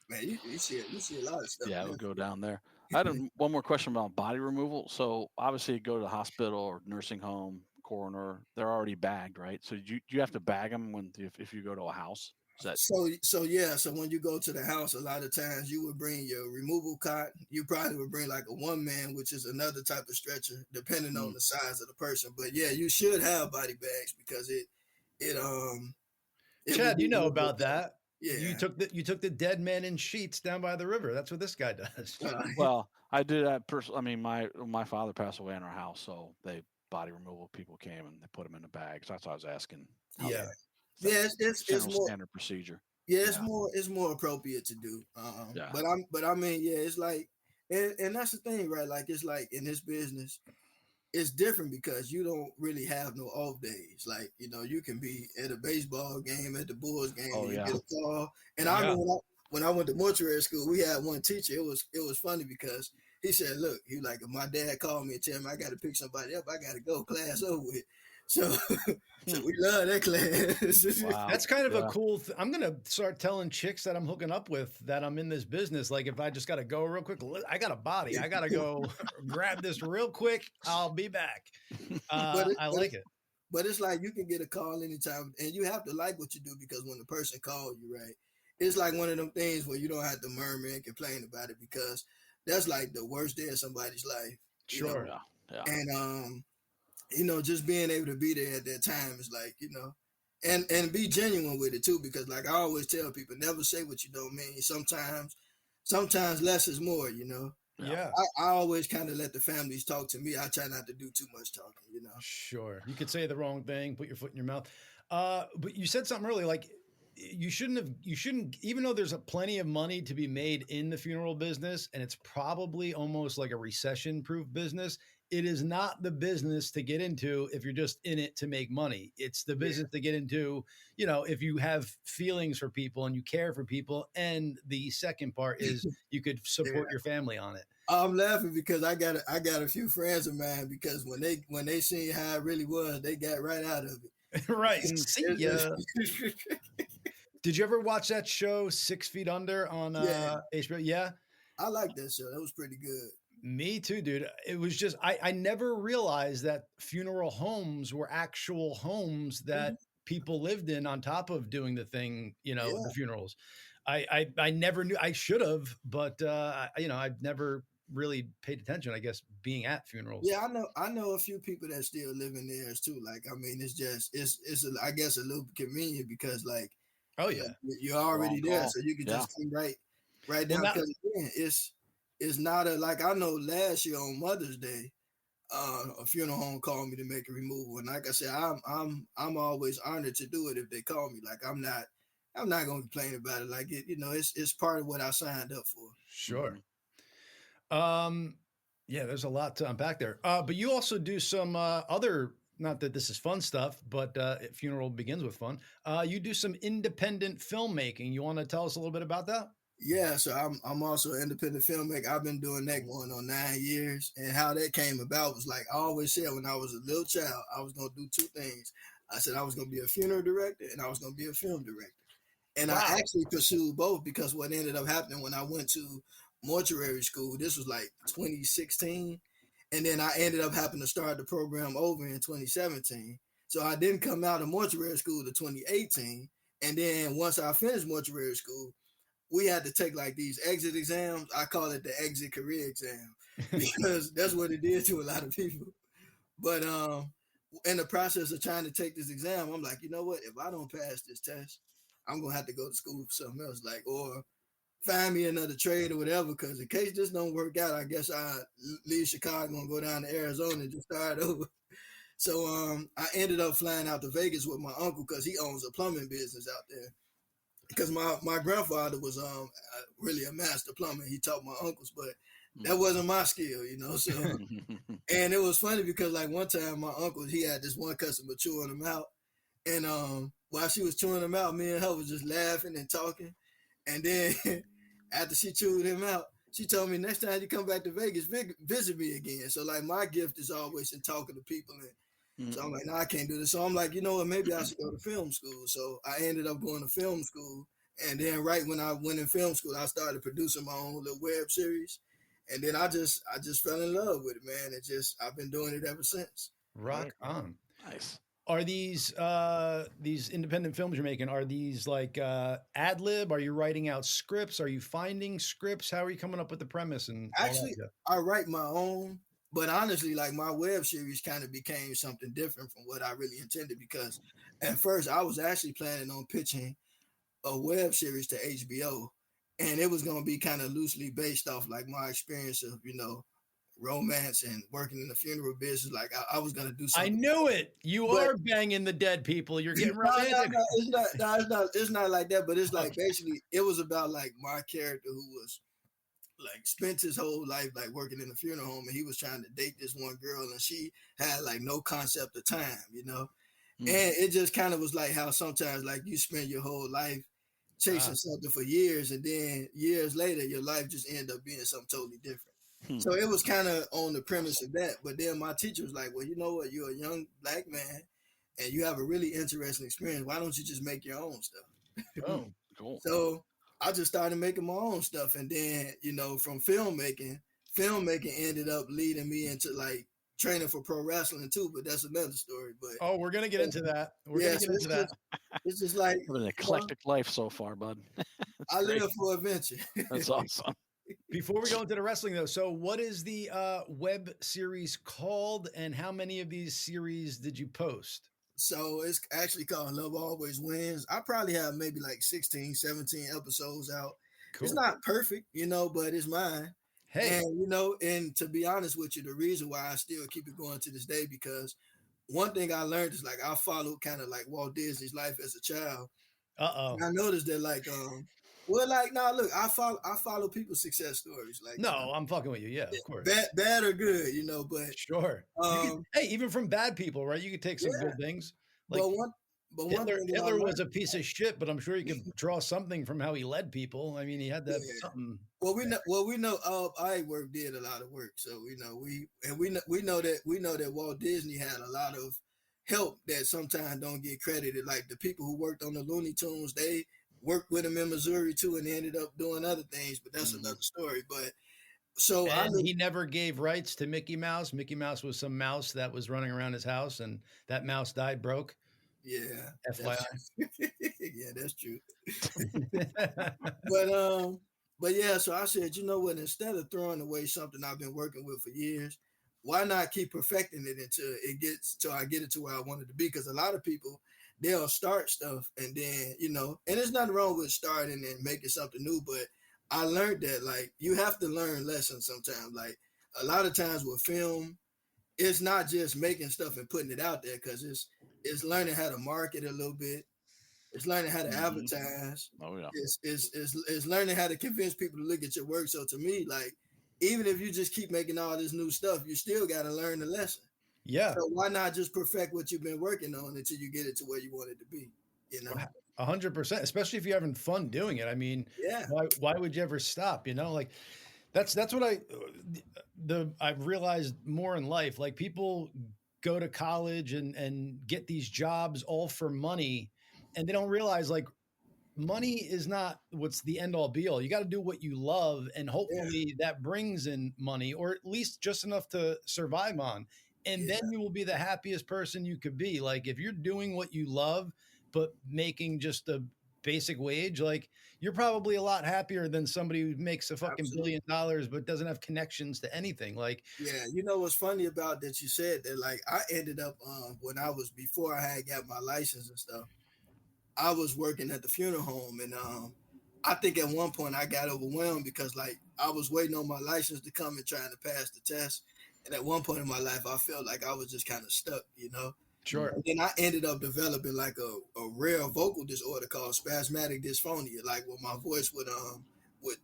man, you see a lot of stuff. Yeah, it would go down there. I had one more question about body removal. So obviously, you go to the hospital or nursing home, coroner, they're already bagged, right? So do you have to bag them if you go to a house? So when you go to the house, a lot of times you would bring your removal cot. You probably would bring like a 1-man, which is another type of stretcher, depending on the size of the person. But yeah, you should have body bags, because it Chad, you know about that. Yeah, you took the dead man in sheets down by the river. That's what this guy does. Well, I did that personally. I mean, my father passed away in our house, so body removal people came and they put them in a bag. So that's what I was asking. Yeah. It's more standard procedure. Yeah, it's more appropriate to do. But I mean, yeah, it's like, and that's the thing, right? Like, it's like in this business, it's different because you don't really have no off days. Like, you can be at a baseball game, at the Bulls game, and you get a call. And I remember when I went to mortuary school, we had one teacher. It was funny because he said, "Look, he like, if my dad called me and tell me I got to pick somebody up, I got to go. Class over with." So we love that class. Wow. That's kind of a cool I'm going to start telling chicks that I'm hooking up with that I'm in this business. Like, if I just got to go real quick, I got a body. I got to go grab this real quick. I'll be back. I like it. But it's like you can get a call anytime, and you have to like what you do, because when the person calls you, right, it's like one of them things where you don't have to murmur and complain about it, because that's like the worst day of somebody's life. Sure. Yeah. And just being able to be there at that time is like, and be genuine with it too, because like I always tell people, never say what you don't mean. Sometimes less is more, Yeah. I always kind of let the families talk to me. I try not to do too much talking, Sure. You could say the wrong thing, put your foot in your mouth. But you said something earlier, like you shouldn't, even though there's plenty of money to be made in the funeral business, and it's probably almost like a recession-proof business, it is not the business to get into if you're just in it to make money. It's the business to get into, if you have feelings for people and you care for people. And the second part is you could support your family on it. I'm laughing because I got a few friends of mine, because when they seen how it really was, they got right out of it. Right. See ya. Did you ever watch that show 6 Feet Under on HBO? Yeah. I like that show. That was pretty good. Me too, dude. It was just, I never realized that funeral homes were actual homes that people lived in on top of doing the thing, the funerals. I never knew. I should have, but I've never really paid attention, I guess, being at funerals. Yeah, I know a few people that still live in theirs too. Like, I mean, it's I guess a little convenient because like, you're already there, so you can just come right down. Because again, it's not like, I know last year on Mother's Day, a funeral home called me to make a removal, and like I said, I'm always honored to do it if they call me. Like, I'm not gonna complain about it. Like, it's part of what I signed up for. Sure. Yeah, there's a lot to unpack there. But you also do some other, not that this is fun stuff, but funeral begins with fun. You do some independent filmmaking. You want to tell us a little bit about that? Yeah, so I'm also an independent filmmaker. I've been doing that going on 9 years. And how that came about was, like I always said, when I was a little child, I was going to do 2 things. I said I was going to be a funeral director, and I was going to be a film director. And I actually pursued both, because what ended up happening when I went to mortuary school, this was like 2016, And then I ended up having to start the program over in 2017. So I didn't come out of mortuary school to 2018. And then once I finished mortuary school, we had to take like these exit exams. I call it the exit career exam because that's what it did to a lot of people. But in the process of trying to take this exam, I'm like, you know what? If I don't pass this test, I'm gonna have to go to school for something else, like, or find me another trade or whatever. Because in case this don't work out, I guess I leave Chicago and go down to Arizona and just start over. So I ended up flying out to Vegas with my uncle because he owns a plumbing business out there. Because my grandfather was really a master plumber. He taught my uncles, but that wasn't my skill, you know. So, and it was funny because like one time my uncle, he had this one customer chewing him out, and while she was chewing him out, me and her was just laughing and talking, and then after she chewed him out, she told me next time you come back to Vegas, visit me again. So like my gift is always in talking to people, and so I'm like, no, I can't do this. So I'm like, you know what, maybe I should go to film school. So I ended up going to film school. And then right when I went in film school, I started producing my own little web series. And then I just fell in love with it, man. I've been doing it ever since. Rock on. Nice. Are these independent films you're making, are these like ad lib? Are you writing out scripts? Are you finding scripts? How are you coming up with the premise? And actually, I write my own, but honestly, like my web series kind of became something different from what I really intended, because at first I was actually planning on pitching a web series to HBO, and it was going to be kind of loosely based off like my experience of, you know, romance and working in the funeral business. Like I was going to do something. I knew it. You are banging the dead people. You're getting romantic. No, it's not like that, but it's like basically it was about like my character who was like spent his whole life like working in a funeral home, and he was trying to date this one girl, and she had like no concept of time, you know. And it just kind of was like how sometimes like you spend your whole life chasing something for years, and then years later your life just ended up being something totally different. So it was kind of on the premise of that. But then my teacher was like, well, you know what, you're a young black man and you have a really interesting experience. Why don't you just make your own stuff? Oh, cool. So I just started making my own stuff. And then, you know, from filmmaking ended up leading me into like training for pro wrestling too, but that's another story. But we're gonna get into that. It's just like an eclectic life so far, bud. I live for adventure. That's awesome. Before we go into the wrestling though, so what is the web series called, and how many of these series did you post? So it's actually called Love Always Wins. I probably have maybe like 16, 17 episodes out. Cool. It's not perfect, you know, but it's mine. Hey. And, you know, and to be honest with you, the reason why I still keep it going to this day, because one thing I learned is like I followed kind of like Walt Disney's life as a child. And I noticed that like, well, like, no, look, I follow people's success stories. Like, no, you know, I'm fucking with you. Yeah, of course. Bad or good, you know, but sure. Hey, even from bad people, right? You could take some good things. Like, Hitler was a piece of shit, but I'm sure you could draw something from how he led people. I mean, he had that something. Well, we know I work did a lot of work, so you know we know that Walt Disney had a lot of help that sometimes don't get credited. Like the people who worked on the Looney Tunes, they worked with him in Missouri too, and they ended up doing other things. But that's another story. But so he never gave rights to Mickey Mouse. Mickey Mouse was some mouse that was running around his house, and that mouse died broke. Yeah. FYI. Yeah, that's true. But yeah, so I said, you know what, instead of throwing away something I've been working with for years, why not keep perfecting it until I get it to where I want it to be? Because a lot of people, they'll start stuff and then, you know, and there's nothing wrong with starting and making something new, but I learned that like you have to learn lessons sometimes. Like a lot of times with film, it's not just making stuff and putting it out there, because it's learning how to market a little bit. It's learning how to advertise. Oh yeah. It's learning how to convince people to look at your work. So to me, like, even if you just keep making all this new stuff, you still got to learn the lesson. Yeah. So why not just perfect what you've been working on until you get it to where you want it to be? You know, 100%. Especially if you're having fun doing it. I mean, why would you ever stop? You know, like that's what I've realized more in life. Like people go to college and get these jobs all for money, and they don't realize like money is not what's the end all be all. You got to do what you love, and hopefully that brings in money, or at least just enough to survive on. And then you will be the happiest person you could be. Like if you're doing what you love, but making just a basic wage, like you're probably a lot happier than somebody who makes a fucking $1 billion but doesn't have connections to anything. Like, yeah, you know what's funny about that? You said that like I ended up when I was before I had got my license and stuff. I was working at the funeral home, and I think at one point I got overwhelmed because like I was waiting on my license to come and trying to pass the test, and at one point in my life I felt like I was just kind of stuck, you know. sure. And then I ended up developing like a rare vocal disorder called spasmodic dysphonia, like where my voice would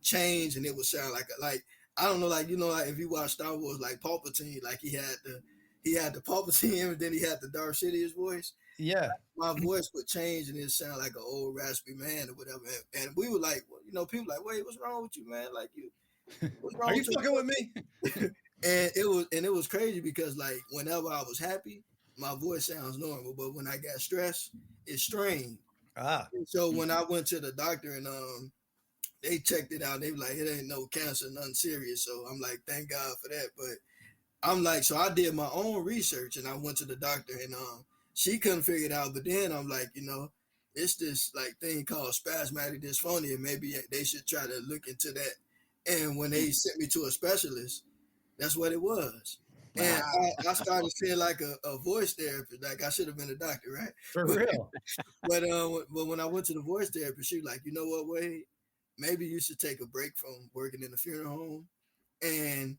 change and it would sound like I don't know, like you know, like if you watch Star Wars, like Palpatine, like he had the Palpatine and then he had the Darth Sidious voice. Yeah. My voice would change and it sound like an old raspy man or whatever. And we were like, well, you know, people like, wait, what's wrong with you, man? Like what's wrong Are you with fucking with me? and it was crazy because like whenever I was happy, my voice sounds normal, but when I got stressed, it's strained. And so when I went to the doctor and they checked it out, they were like, it ain't no cancer, nothing serious. So I'm like, thank God for that. But I'm like, so I did my own research and I went to the doctor and she couldn't figure it out. But then I'm like, you know, it's this like thing called spasmodic dysphonia. Maybe they should try to look into that. And when they sent me to a specialist, that's what it was. And I started feeling like a voice therapist. Like I should have been a doctor, right? For real. But when I went to the voice therapist, she was like, you know what, Wade? Maybe you should take a break from working in the funeral home and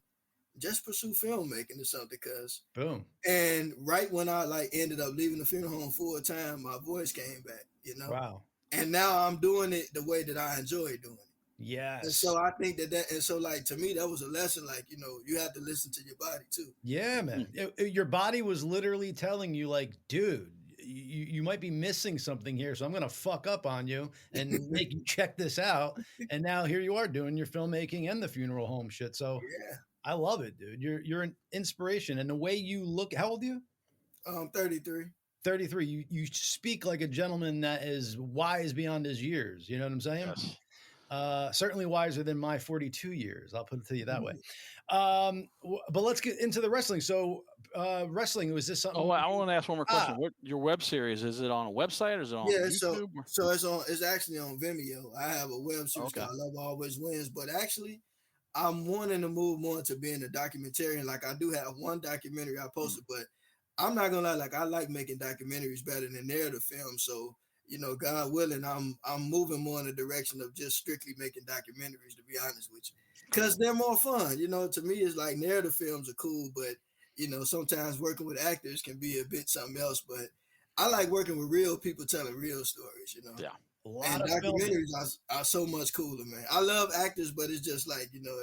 just pursue filmmaking or something. Cause boom. And right when I like ended up leaving the funeral home full time, my voice came back, you know? Wow. And now I'm doing it the way that I enjoy doing it. Yes. And so I think and so like to me, that was a lesson, like, you know, you have to listen to your body too. Yeah, man. Your body was literally telling you like, dude, you might be missing something here. So I'm going to fuck up on you and make you check this out. And now here you are doing your filmmaking and the funeral home shit. So yeah, I love it, dude. You're an inspiration. And the way you look, how old are you? 33. 33. You speak like a gentleman that is wise beyond his years. You know what I'm saying? Yes. Certainly wiser than my 42 years. I'll put it to you that way. But let's get into the wrestling. So wrestling, was this something? Oh, I want to ask one more question. What your web series, is it on a website or is it on YouTube? So it's actually on Vimeo. I have a web series called Love Always Wins, but actually I'm wanting to move more into being a documentarian. Like I do have one documentary I posted, but I'm not gonna lie, like I like making documentaries better than narrative films. So you know, God willing, I'm moving more in the direction of just strictly making documentaries, to be honest with you, because they're more fun. You know, to me, it's like narrative films are cool, but you know, sometimes working with actors can be a bit something else. But I like working with real people telling real stories. You know, yeah. And documentaries are so much cooler, man. I love actors, but it's just like you know.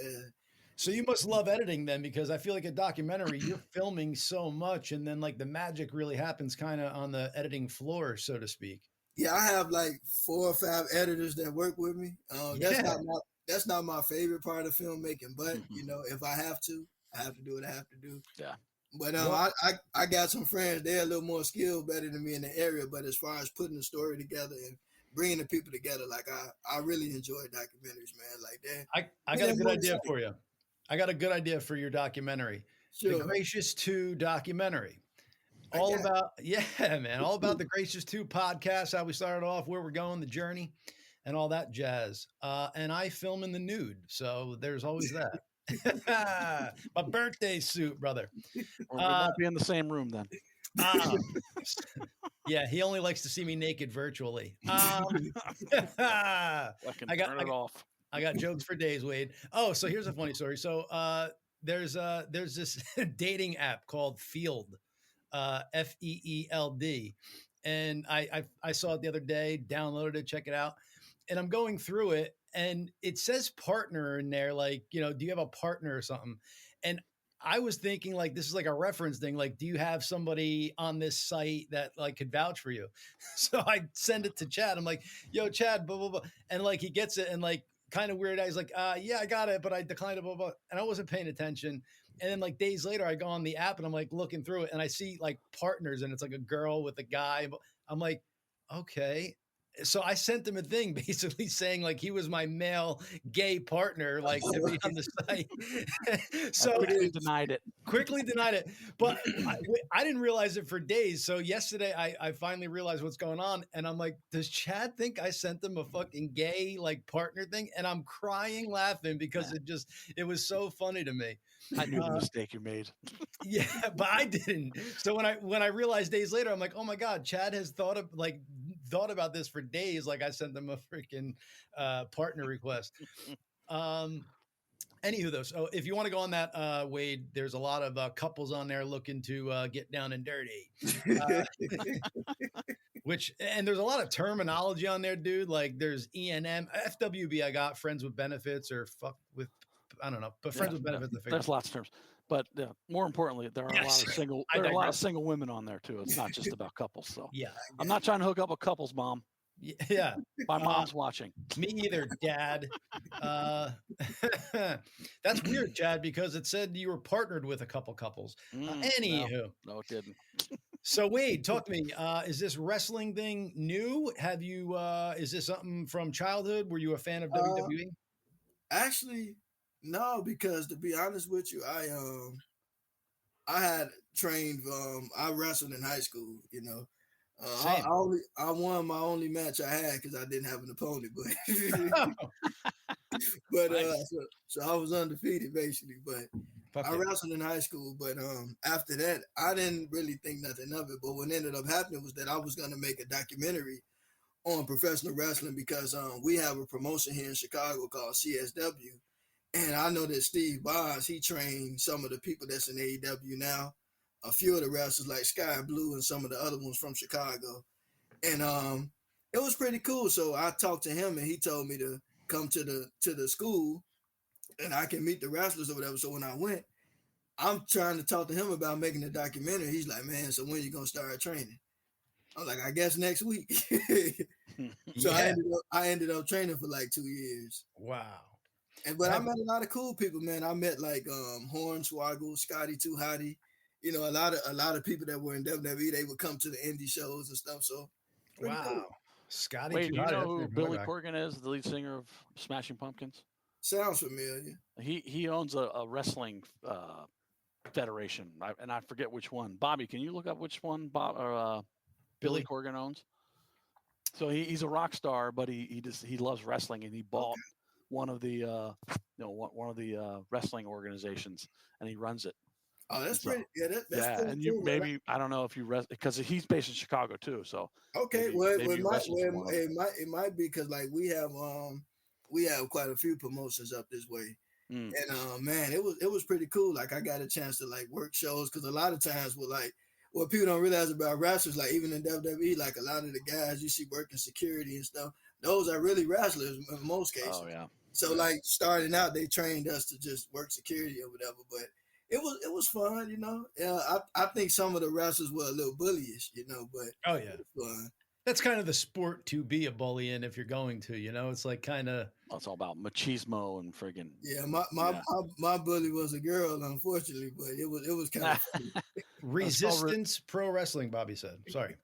So you must love editing then, because I feel like a documentary, you're filming so much, and then like the magic really happens kind of on the editing floor, so to speak. Yeah, I have like 4 or 5 editors that work with me. That's not my favorite part of filmmaking, but you know, if I have to do what I have to do. Yeah. But I got some friends. They're a little more skilled, better than me in the area. But as far as putting the story together and bringing the people together, like I really enjoy documentaries, man. Like that. I got a good idea for you. I got a good idea for your documentary. Sure. The Gracious 2 documentary. All about the Gracious 2 podcast, how we started off, where we're going, the journey, and all that jazz. And I film in the nude, so there's always that. My birthday suit, brother. We won't be in the same room then. Yeah, he only likes to see me naked virtually. Turn it off. I got jokes for days, Wade. Oh, so here's a funny story. So there's this dating app called Field. FEELD, and I saw it the other day, downloaded it, check it out, and I'm going through it, and it says partner in there, like, you know, do you have a partner or something? And I was thinking like this is like a reference thing, like, do you have somebody on this site that like could vouch for you? So I send it to Chad. I'm like, yo, Chad, blah blah blah, and like he gets it, and like kind of weird. He's like, yeah, I got it, but I declined it, blah blah, and I wasn't paying attention. And then like days later, I go on the app and I'm like looking through it and I see like partners and it's like a girl with a guy. I'm like, okay. so I sent him a thing basically saying like he was my male gay partner, like to be on the site. So quickly denied it. Quickly denied it. But I didn't realize it for days. So yesterday I finally realized what's going on. And I'm like, does Chad think I sent him a fucking gay like partner thing? And I'm crying laughing because it was so funny to me. I knew the mistake you made. Yeah, but I didn't. So when I realized days later, I'm like, oh my God, Chad has thought about this for days. Like I sent them a freaking partner request. Anywho, though, so if you want to go on that, Wade, there's a lot of couples on there looking to get down and dirty. And there's a lot of terminology on there, dude. Like there's ENM, FWB. I got friends with benefits or fuck with, I don't know, but friends with benefits. There's lots of terms, but more importantly, there are a lot of single. There are a lot of single women on there too. It's not just about couples. So yeah, I'm not trying to hook up with couples, Mom. Yeah, my mom's watching. Me either, Dad. That's weird, Chad, because it said you were partnered with a couple couples. Anywho, no, it didn't. So Wade, talk to me. Is this wrestling thing new? Have you? Is this something from childhood? Were you a fan of WWE? Actually, no, because to be honest with you, I had trained. I wrestled in high school. You know. I won my only match I had because I didn't have an opponent, but Nice. so I was undefeated basically. But I wrestled in high school, but after that I didn't really think nothing of it. But what ended up happening was that I was going to make a documentary on professional wrestling because we have a promotion here in Chicago called CSW, and I know that Steve Bonds, he trained some of the people that's in AEW now. A few of the wrestlers like Sky Blue and some of the other ones from Chicago. And it was pretty cool. So I talked to him and he told me to come to the school and I can meet the wrestlers or whatever. So when I went, I'm trying to talk to him about making a documentary. He's like, man, so when you gonna start training? I was like, I guess next week. So I ended up training for like 2 years. Wow. But I met a lot of cool people, man. I met like Hornswoggle, Scotty Too Hottie. You know, a lot of people that were in WWE, they would come to the indie shows and stuff. So, wow, cool. Scotty. Wait, do you know who Billy Corgan is, the lead singer of Smashing Pumpkins? Sounds familiar. He owns a wrestling federation, and I forget which one. Bobby, can you look up which one Billy Corgan owns? So he's a rock star, but he loves wrestling, and he bought one of the one of the wrestling organizations, and he runs it. Oh, that's pretty. Yeah, that's pretty and cool, maybe I don't know if you because he's based in Chicago too. So okay, it might be because like we have quite a few promotions up this way, and man, it was pretty cool. Like I got a chance to like work shows because a lot of times with like what people don't realize about wrestlers, like even in WWE, like a lot of the guys you see working security and stuff, those are really wrestlers in most cases. Oh yeah. So like starting out, they trained us to just work security or whatever, but. It was fun, you know. I think some of the wrestlers were a little bullyish, you know, but it was fun. That's kind of the sport to be a bully in if you're going to, you know. It's like kind of. It's all about machismo and friggin'. Yeah, my bully was a girl, unfortunately, but it was kind of funny. Resistance Pro Wrestling. Bobby said. Sorry.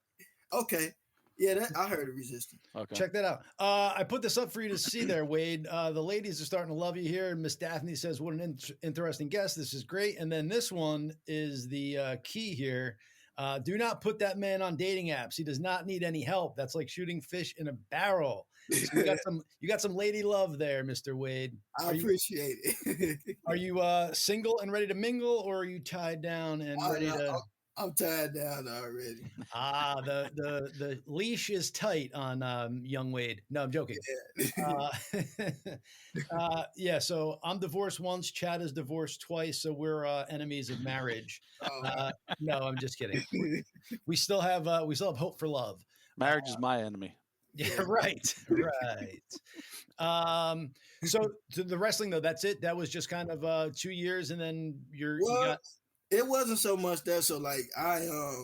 Okay. Yeah, I heard of Resistance. Okay. Check that out. I put this up for you to see there, Wade. The ladies are starting to love you here. Miss Daphne says, what an interesting guest. This is great. And then this one is the key here. Do not put that man on dating apps. He does not need any help. That's like shooting fish in a barrel. So you got some lady love there, Mr. Wade. I appreciate it. Are you single and ready to mingle, or are you tied down and ready to... I'm tied down already. The leash is tight on young Wade. No, I'm joking. Yeah. So I'm divorced once. Chad is divorced twice. So we're enemies of marriage. No, I'm just kidding. We still have hope for love. Marriage is my enemy. Yeah, right. So to the wrestling though, that's it. That was just kind of 2 years, and then you got. It wasn't so much that. So like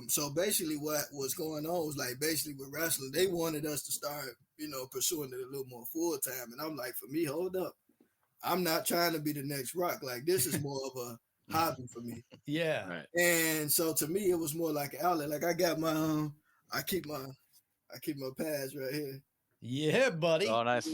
so basically what was going on was like basically with wrestling, they wanted us to start, you know, pursuing it a little more full time. And I'm like, for me, hold up. I'm not trying to be the next Rock. Like this is more of a hobby for me. Yeah. Right. And so to me, it was more like an outlet. Like I got my I keep my pads right here. Yeah, buddy. Oh, nice.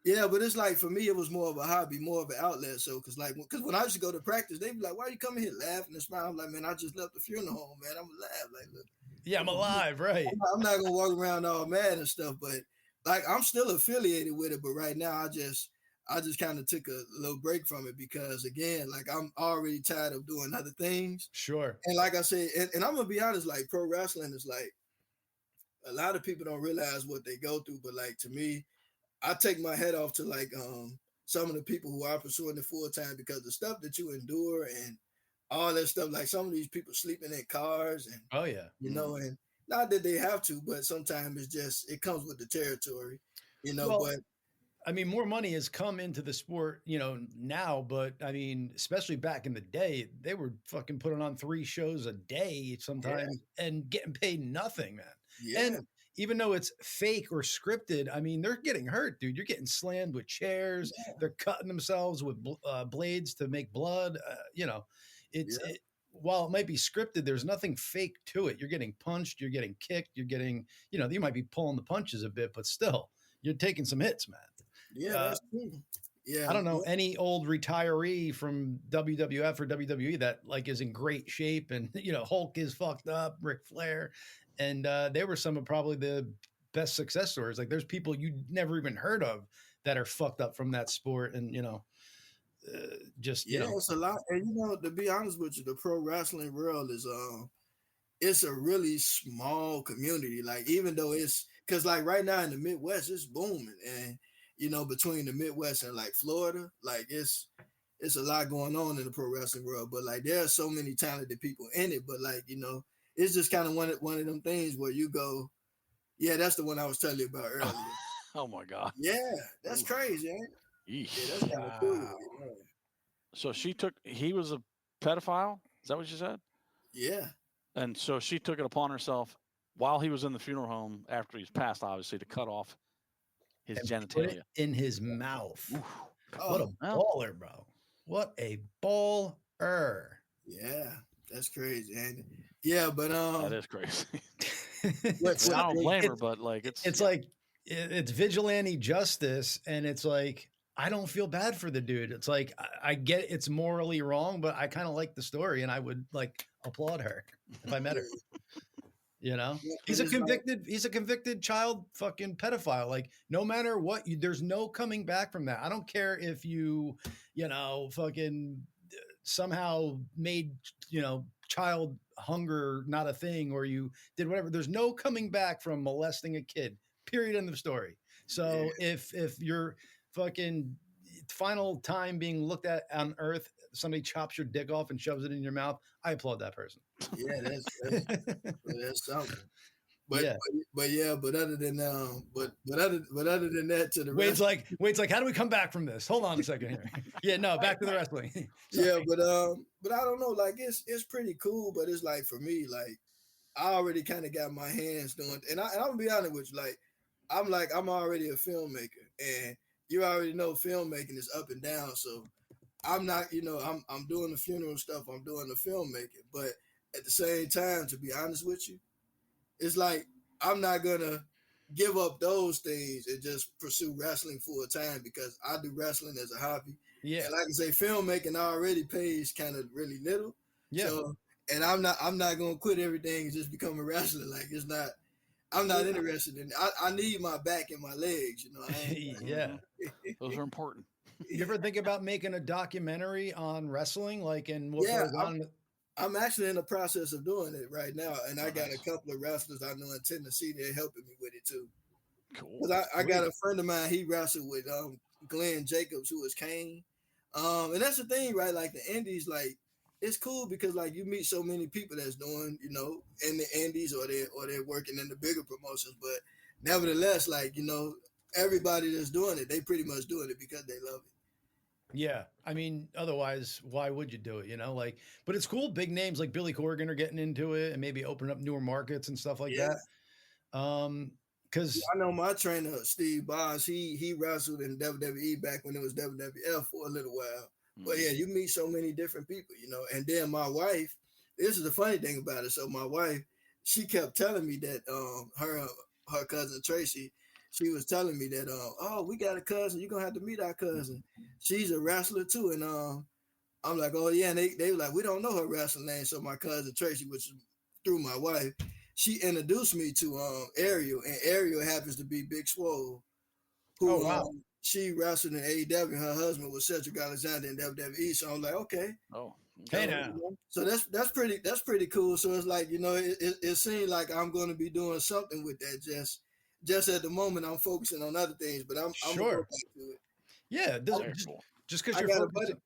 Yeah, but it's like for me, it was more of a hobby, more of an outlet. So, because when I used to go to practice, they'd be like, "Why you coming here laughing and smiling?" I'm like, "Man, I just left the funeral home, man. I'm alive." Like, look, yeah, I'm alive, right? I'm not gonna walk around all mad and stuff, but like I'm still affiliated with it. But right now, I just kind of took a little break from it because again, like I'm already tired of doing other things. Sure. And like I said, and I'm gonna be honest, like pro wrestling is like a lot of people don't realize what they go through, but like to me, I take my head off to like some of the people who are pursuing it full time because the stuff that you endure and all that stuff, like some of these people sleeping in cars and oh yeah, you know, and not that they have to, but sometimes it's just it comes with the territory, you know. Well, but I mean, more money has come into the sport, you know, now, but I mean, especially back in the day, they were fucking putting on 3 shows a day sometimes and getting paid nothing, man. And even though it's fake or scripted, I mean, they're getting hurt, dude. You're getting slammed with chairs. They're cutting themselves with blades to make blood. You know, while it might be scripted, there's nothing fake to it. You're getting punched. You're getting kicked. You're getting, you know, you might be pulling the punches a bit, but still, you're taking some hits, man. Yeah, that's true. Yeah, I don't know any old retiree from WWF or WWE that like is in great shape, and you know Hulk is fucked up, Ric Flair, and they were some of probably the best success stories. Like there's people you never even heard of that are fucked up from that sport, and you know, just you know, it's a lot. And you know, to be honest with you, the pro wrestling world is it's a really small community. Like even though it's because like right now in the Midwest, it's booming, and you know, between the Midwest and like Florida, like it's a lot going on in the pro wrestling world. But like there are so many talented people in it. But like, you know, it's just kind of one of them things where you go, yeah, that's the one I was telling you about earlier. Oh my God. Yeah, that's crazy, ain't it? Yeah, that's kind of cool. You know? So he was a pedophile? Is that what you said? Yeah. And so she took it upon herself while he was in the funeral home after he's passed, obviously, to cut off his genitalia. Put it in his mouth. What a baller, bro. What a baller. Yeah, that's crazy, ain't it? Yeah, but that is crazy. I don't blame her, but like it's like it's vigilante justice, and it's like I don't feel bad for the dude. It's like I get it's morally wrong, but I kind of like the story, and I would like applaud her if I met her. You know, he's a convicted child fucking pedophile. Like no matter what, there's no coming back from that. I don't care if you know, fucking somehow made, you know, child hunger not a thing, or you did whatever. There's no coming back from molesting a kid. Period. End of story. So if your fucking final time being looked at on Earth, somebody chops your dick off and shoves it in your mouth, I applaud that person. Yeah, that's something. But other than that, to the Wade's like, how do we come back from this? Hold on a second here. Yeah, no, back to the wrestling. Yeah, but I don't know, like it's pretty cool, but it's like for me, like I already kind of got my hands doing, and I'm gonna be honest with you, like I'm already a filmmaker, and you already know filmmaking is up and down, so I'm not, you know, I'm doing the funeral stuff, I'm doing the filmmaking, but at the same time, to be honest with you, it's like I'm not gonna give up those things and just pursue wrestling full time because I do wrestling as a hobby. Yeah, and like I say, filmmaking already pays kind of really little. Yeah, so, and I'm not gonna quit everything and just become a wrestler. Like it's not. I'm not interested in it. I need my back and my legs, you know. Yeah, those are important. You ever think about making a documentary on wrestling, like in what goes on? I'm actually in the process of doing it right now, and I got a couple of wrestlers I know in Tennessee. They're helping me with it too. Cool. Because I got a friend of mine. He wrestled with Glenn Jacobs, who was Kane. And that's the thing, right? Like the indies, like it's cool because like you meet so many people that's doing, you know, in the indies or they're working in the bigger promotions. But nevertheless, like, you know, everybody that's doing it, they pretty much doing it because they love it. Yeah. I mean, otherwise, why would you do it? You know, like, but it's cool. Big names like Billy Corgan are getting into it and maybe opening up newer markets and stuff like that. Because I know my trainer, Steve Boss, he wrestled in WWE back when it was WWF for a little while. But yeah, you meet so many different people, you know. And then my wife, this is the funny thing about it. So my wife, she kept telling me that her cousin Tracy, she was telling me that, oh, we got a cousin. You're gonna have to meet our cousin. She's a wrestler too, and I'm like, oh yeah, and they were like, we don't know her wrestling name. So my cousin Tracy, which is through my wife, she introduced me to Ariel, and Ariel happens to be Big Swole, who she wrestled in AEW. Her husband was Cedric Alexander in WWE. So I'm like, okay. Oh, hey now. So that's pretty cool. So it's like, it seemed like I'm going to be doing something with that. Just at the moment, I'm focusing on other things, but I'm sure. I'm gonna go back to it. Yeah, just because you're focusing.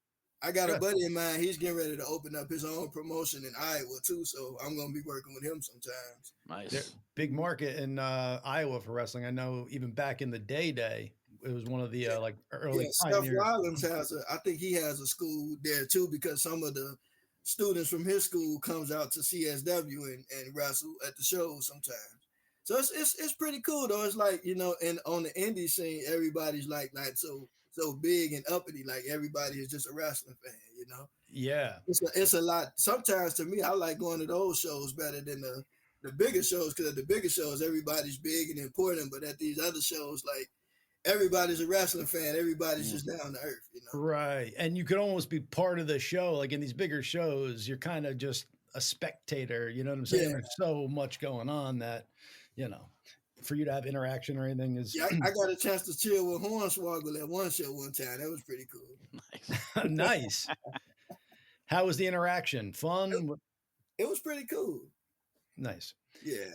I got a buddy in mind. He's getting ready to open up his own promotion in Iowa too, so I'm going to be working with him sometimes. Nice. Big market in Iowa for wrestling. I know even back in the day, it was one of the like early Steph Rollins I think he has a school there too, because some of the students from his school comes out to CSW and wrestle at the shows sometimes. So it's pretty cool though. It's like, and on the indie scene, everybody's like so big and uppity, like everybody is just a wrestling fan, Yeah, it's a lot. Sometimes to me, I like going to those shows better than the bigger shows, because at the bigger shows everybody's big and important, but at these other shows, like, everybody's a wrestling fan, everybody's just down to earth, right. And you could almost be part of the show. Like in these bigger shows, you're kind of just a spectator, you know what I'm saying? There's so much going on that, for you to have interaction or anything is. Yeah, I got a chance to chill with Hornswoggle at one show one time. That was pretty cool. Nice. Nice. How was the interaction? Fun? It was pretty cool. Nice. Yeah.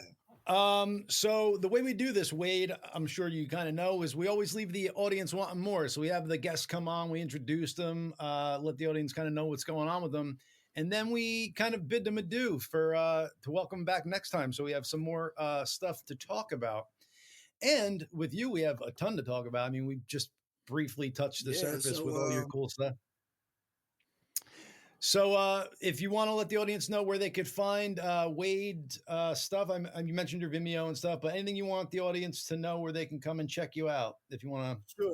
So the way we do this, Wade, I'm sure you kind of know, is we always leave the audience wanting more. So we have the guests come on, we introduce them, let the audience kind of know what's going on with them. And then we kind of bid them adieu to welcome them back next time. So we have some more stuff to talk about. And with you, we have a ton to talk about. I mean, we just briefly touched the surface with all your cool stuff. So if you want to let the audience know where they could find Wade stuff, you mentioned your Vimeo and stuff, but anything you want the audience to know where they can come and check you out, if you want to. Sure.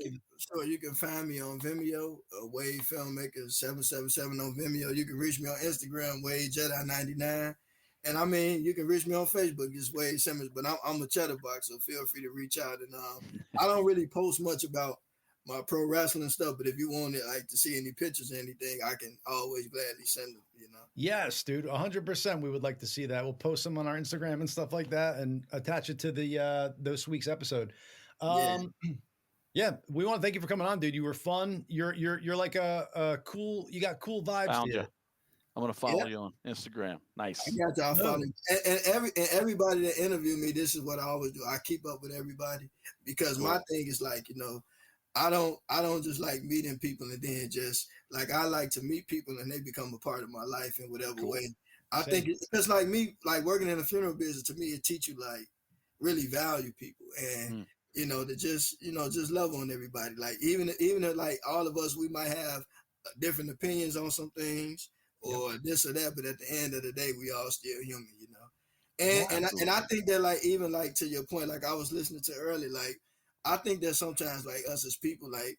You can find me on Vimeo, Wade Filmmaker 777 on Vimeo. You can reach me on Instagram, Wade Jedi 99. And I mean, you can reach me on Facebook, just Wade Simmons, but I'm a chatterbox, so feel free to reach out. And I don't really post much about my pro wrestling stuff, but if you want to see any pictures or anything, I can always gladly send them, Yes, dude, 100%. We would like to see that. We'll post them on our Instagram and stuff like that and attach it to the this week's episode. Yeah, we want to thank you for coming on, dude. You were fun. You're like a cool, you got cool vibes. Found you. I'm gonna follow you on Instagram. Nice. I got y'all following. And everybody that interviewed me, this is what I always do. I keep up with everybody, because my thing is like, I don't just like meeting people and then just like, I like to meet people and they become a part of my life in whatever way. I think it's like me, like working in the funeral business, to me, it teach you like really value people and to just love on everybody. Like even if like all of us, we might have different opinions on some things or this or that, but at the end of the day, we all still human, And I think that like, even like to your point, like I was listening to earlier, like I think that sometimes like us as people, like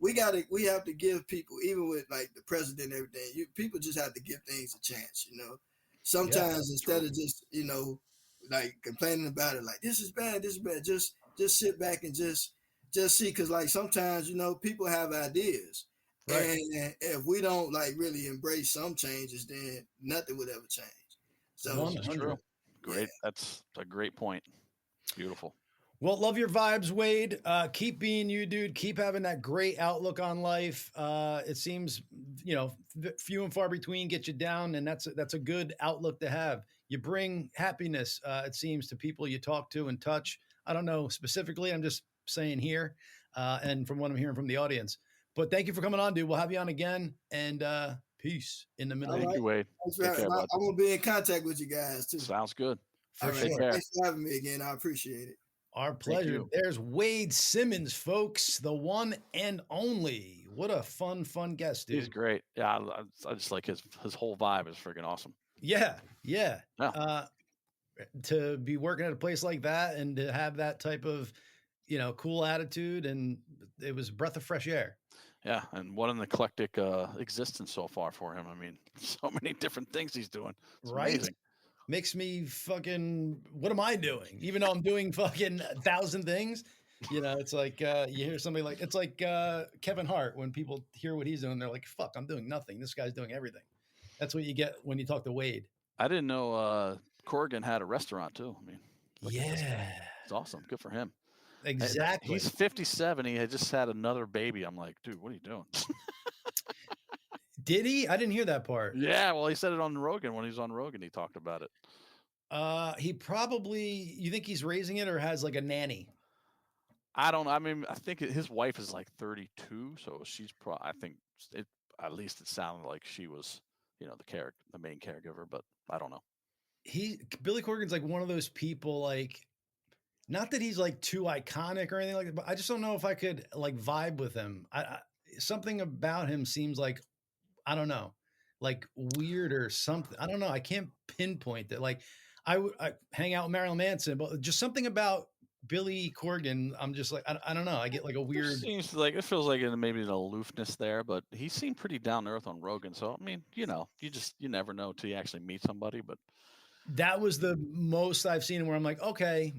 we have to give people, even with like the president and everything, people just have to give things a chance, Sometimes instead of just, like complaining about it, like this is bad, just sit back and just see, because like sometimes, people have ideas. Right. And if we don't like really embrace some changes, then nothing would ever change. So that's true. Great. Yeah. That's a great point. Beautiful. Well, love your vibes, Wade. Keep being you, dude. Keep having that great outlook on life. It seems, few and far between get you down, and that's a good outlook to have. You bring happiness, it seems, to people you talk to and touch. I don't know specifically. I'm just saying here, and from what I'm hearing from the audience. But thank you for coming on, dude. We'll have you on again, and peace in the middle. Thank you, Wade. I'm going to be in contact with you guys, too. Sounds good. For sure. Thanks for having me again. I appreciate it. Our pleasure. There's Wade Simmons, folks, the one and only. What a fun guest, dude. He's great. Yeah, I just like his whole vibe is freaking awesome. Yeah. To be working at a place like that and to have that type of, cool attitude, and it was a breath of fresh air. Yeah, and what an eclectic existence so far for him. I mean, so many different things he's doing. It's amazing. Makes me fucking, what am I doing? Even though I'm doing fucking 1,000 things, It's like you hear somebody like it's like Kevin Hart. When people hear what he's doing, they're like, "Fuck, I'm doing nothing. This guy's doing everything." That's what you get when you talk to Wade. I didn't know Corrigan had a restaurant too. I mean, look at this guy. It's awesome. Good for him. Exactly. He's 57. He had just had another baby. I'm like, dude, what are you doing? Did he? I didn't hear that part. Yeah, well, he said it on Rogan. When he was on Rogan, he talked about it. He probably. You think he's raising it or has like a nanny? I don't know. I mean, I think his wife is like 32, so she's probably. I think at least it sounded like she was, the main caregiver, but I don't know. Billy Corgan's like one of those people, like, not that he's like too iconic or anything like that, but I just don't know if I could like vibe with him. Something about him seems like, I don't know, like weird or something. I don't know. I can't pinpoint that. Like I hang out with Marilyn Manson, but just something about Billy Corgan. I'm just like, I don't know. I get like a weird. It feels like maybe an aloofness there, but he seemed pretty down to earth on Rogan. So I mean, you never know till you actually meet somebody. But that was the most I've seen him where I'm like, okay,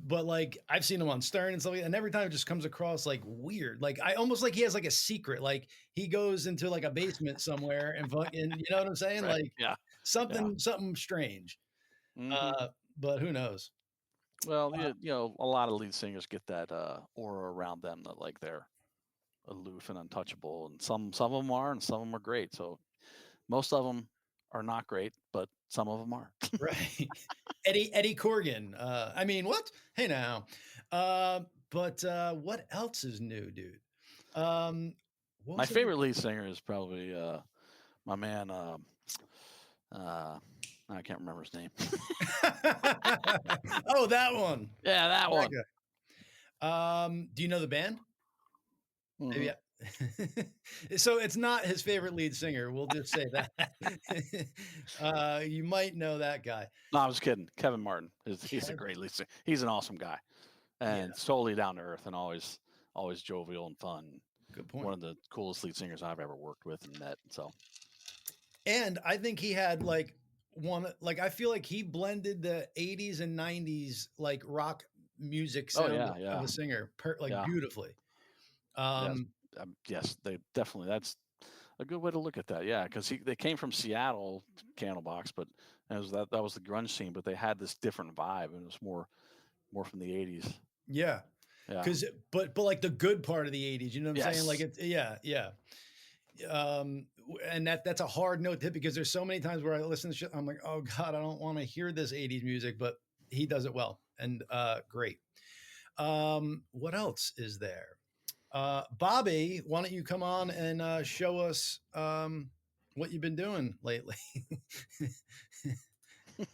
but like I've seen him on Stern and stuff like that, and every time it just comes across like weird. Like I almost like he has like a secret, like he goes into like a basement somewhere and fucking, you know what I'm saying? Right. Like something strange. Mm-hmm. But who knows? Well, a lot of lead singers get that aura around them that like they're aloof and untouchable, and some of them are, and some of them are great. So most of them are not great, but some of them are. Right. Eddie Corgan. I mean, what? Hey now. But what else is new, dude? My favorite lead singer is probably my man. I can't remember his name. Oh, that one. Yeah, that one. Do you know the band? Mm-hmm. Maybe. So it's not his favorite lead singer. We'll just say that. You might know that guy. No, I was kidding. Kevin Martin. He's a great lead singer. He's an awesome guy, and totally down to earth, and always jovial and fun. Good point. One of the coolest lead singers I've ever worked with and met. So, and I think he had like I feel like he blended the 80s and 90s like rock music sound of a singer beautifully. Yes, they definitely. That's a good way to look at that. Yeah, because they came from Seattle, Candlebox, but that was the grunge scene. But they had this different vibe, and it was more from the 80s. Yeah, because but like the good part of the 80s. You know what I'm saying? Like it's and that's a hard note to hit because there's so many times where I listen to shit. I'm like, oh God, I don't want to hear this 80s music, but he does it well and great. What else is there? Bobby, why don't you come on and show us what you've been doing lately?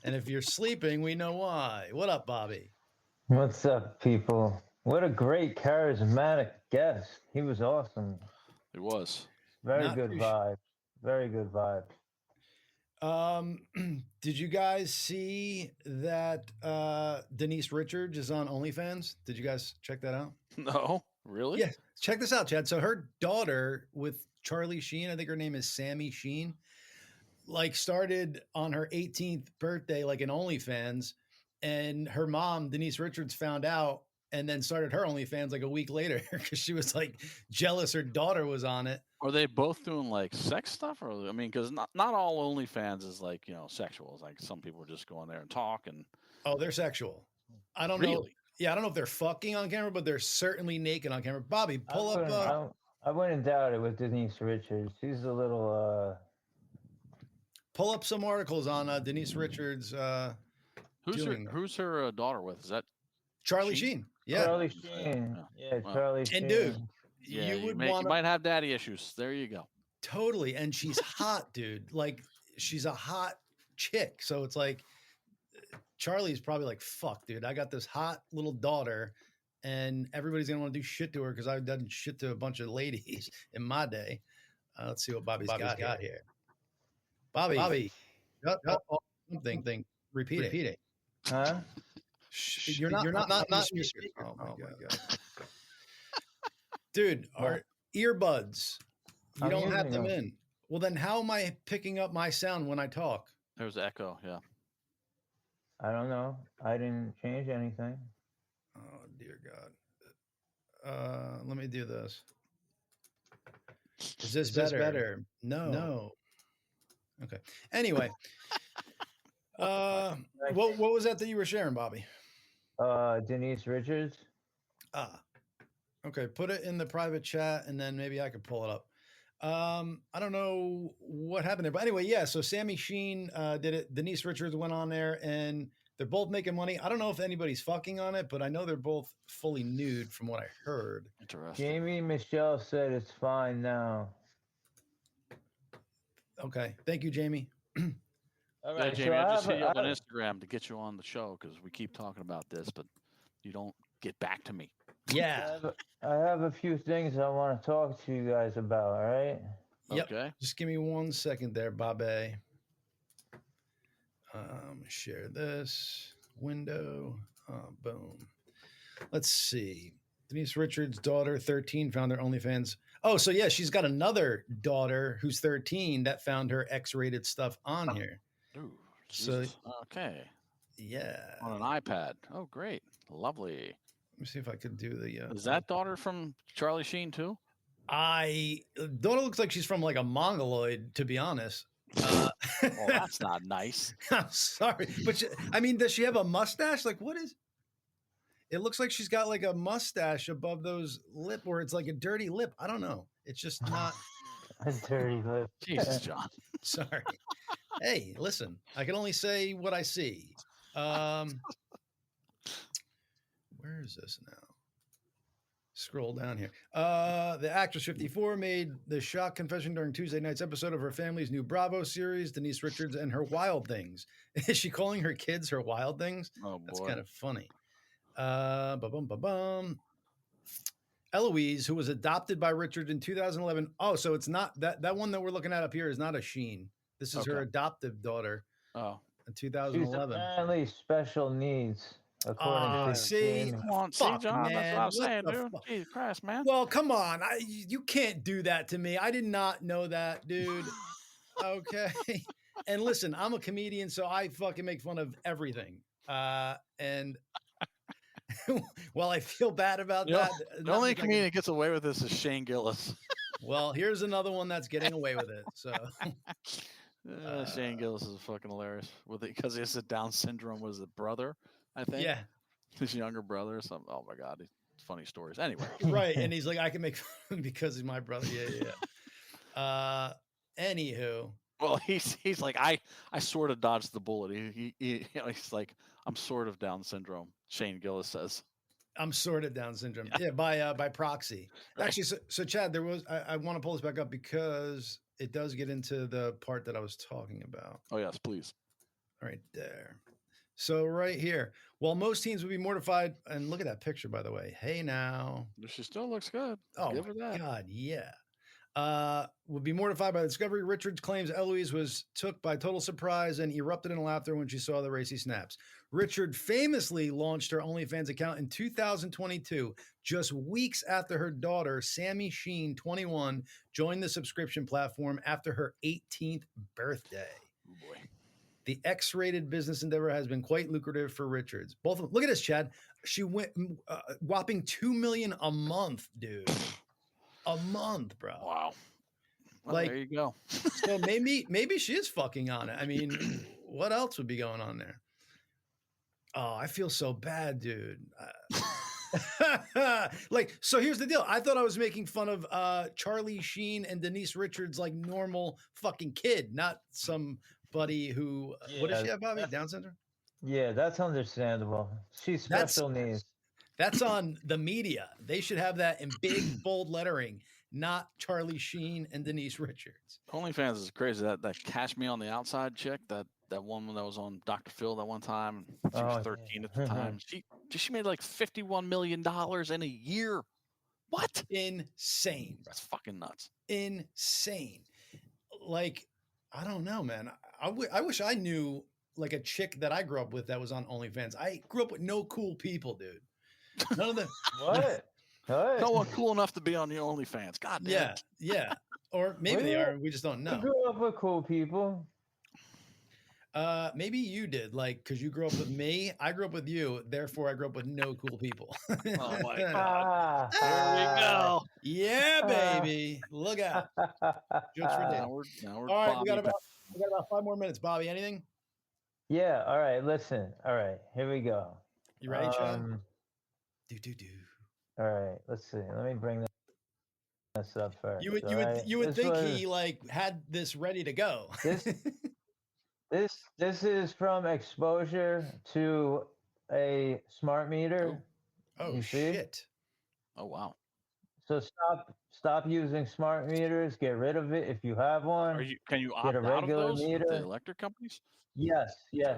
And if you're sleeping, we know why. What up, Bobby? What's up, people? What a great charismatic guest. He was awesome. He was. Very good vibe. Very good vibe. Did you guys see that Denise Richards is on OnlyFans? Did you guys check that out? No, really? Yeah. Check this out, Chad. So her daughter with Charlie Sheen, I think her name is Sammy Sheen, like started on her 18th birthday, like an OnlyFans, and her mom, Denise Richards, found out and then started her OnlyFans like a week later because she was like jealous her daughter was on it. Are they both doing like sex stuff? Or I mean, because not all OnlyFans is like, sexual. It's like some people just go in there and talk and. Oh, they're sexual. I don't know. Yeah, I don't know if they're fucking on camera, but they're certainly naked on camera. Bobby, pull up. I wouldn't doubt it with Denise Richards. She's a little. Pull up some articles on Denise Richards. Who's her daughter with? Is that Charlie Sheen? Yeah, Charlie Sheen. Yeah, Charlie Sheen. And dude, you might have daddy issues. There you go. Totally, and she's hot, dude. Like she's a hot chick. So it's like. Charlie's probably like, fuck, dude, I got this hot little daughter and everybody's going to want to do shit to her because I've done shit to a bunch of ladies in my day. Let's see what Bobby's got here. Bobby. Something. Repeat it. Huh? You're not speaker. Oh, my God. Dude, our earbuds, you don't have them in. Well, then how am I picking up my sound when I talk? There's echo, yeah. I don't know. I didn't change anything. Oh, dear God. Let me do this. Is this better? No. Okay. Anyway, what was that you were sharing, Bobby? Denise Richards. Okay. Put it in the private chat, and then maybe I could pull it up. I don't know what happened there, but anyway, yeah. So Sammy Sheen did it. Denise Richards went on there, and they're both making money. I don't know if anybody's fucking on it, but I know they're both fully nude from what I heard. Interesting. Jamie Michelle said it's fine now. Okay. Thank you, Jamie. All right, Jamie, I just hit you up on Instagram to get you on the show because we keep talking about this, but you don't get back to me. Yeah. I have a few things I want to talk to you guys about, all right? Yep. Okay. Just give me 1 second there, Bobby. Share this window. Boom. Let's see. Denise Richards' daughter, 13, found her OnlyFans. Oh, so yeah, she's got another daughter who's 13 that found her X-rated stuff on here. Ooh, so okay. Yeah. On an iPad. Oh, great. Lovely. Let me see if I could do the. Is that daughter from Charlie Sheen too? Daughter looks like she's from like a mongoloid, to be honest. Well, that's not nice. I'm sorry, but does she have a mustache? Like, what is? It looks like she's got like a mustache above those lip, or it's like a dirty lip. I don't know. It's just not a dirty lip. Jesus, John. Sorry. Hey, listen. I can only say what I see. Where is this now? Scroll down here. The actress 54 made the shock confession during Tuesday night's episode of her family's new Bravo series, Denise Richards and Her Wild Things. Is she calling her kids her wild things? Oh, boy. That's kind of funny. Eloise, who was adopted by Richard in 2011. Oh, so it's not that one that we're looking at up here is not a Sheen. This is her adoptive daughter. Oh, in 2011. She's apparently special needs. According to see, come on, see, John, man. that's what I'm saying, dude. Jesus Christ, man. Well, come on, you can't do that to me. I did not know that, dude. Okay, and listen, I'm a comedian, so I fucking make fun of everything. And while I feel bad about that, the only comedian that gets away with this is Shane Gillis. Well, here's another one that's getting away with it. So. Shane Gillis is fucking hilarious because he has a Down syndrome with his brother, I think. Yeah. His younger brother or something. Oh my God. Funny stories. Anyway. Right. And he's like, I can make fun because he's my brother. Yeah. Anywho. Well, he's like, I sort of dodged the bullet. He's like, I'm sort of Down syndrome. Shane Gillis says. I'm sort of Down syndrome. Yeah, by proxy. Right. Actually, so Chad, there was I want to pull this back up because it does get into the part that I was talking about. Oh, yes, please. Right there. So right here. While most teens would be mortified, and look at that picture, by the way. Hey, now. She still looks good. Oh, give her that. God, yeah. Would be mortified by the discovery. Richards claims Eloise was took by total surprise and erupted in laughter when she saw the racy snaps. Richard famously launched her OnlyFans account in 2022, just weeks after her daughter, Sammy Sheen, 21, joined the subscription platform after her 18th birthday. Oh, boy. The X-rated business endeavor has been quite lucrative for Richards. Both of them. Look at this, Chad. She went whopping $2 million a month, dude. A month, bro. Wow. Well, like, there you go. So maybe she is fucking on it. I mean, what else would be going on there? Oh, I feel so bad, dude. Like, so here's the deal. I thought I was making fun of Charlie Sheen and Denise Richards, like normal fucking kid, not somebody who. What does she have, Bobby? Down syndrome? Yeah, that's understandable. She's special needs. That's on the media. They should have that in big, bold lettering, not Charlie Sheen and Denise Richards. OnlyFans is crazy. That Cash Me on the Outside chick, that one that was on Dr. Phil that one time. She was 13 at the time. She made like $51 million in a year. What? Insane. That's fucking nuts. Insane. Like, I don't know, man. I wish I knew like a chick that I grew up with that was on OnlyFans. I grew up with no cool people, dude. None of them. What? No one cool enough to be on the OnlyFans. God damn. Yeah. Or maybe they are. We just don't know. I grew up with cool people. Maybe you did, like, because you grew up with me. I grew up with you, therefore I grew up with no cool people. Oh my God! Here we go. Yeah, baby. Look out. Jokes for Now days. we're All right, Bobby. we got about 5 more minutes. Bobby, anything? Yeah. All right. Listen. All right. Here we go. You ready, Chad? Do. All right. Let's see. Let me bring this up first. You would think he like had this ready to go. This is from exposure to a smart meter. Oh you see? Shit. Oh wow. So stop using smart meters. Get rid of it if you have one. Can you opt Get a out of regular those with meter. the electric companies? Yes, you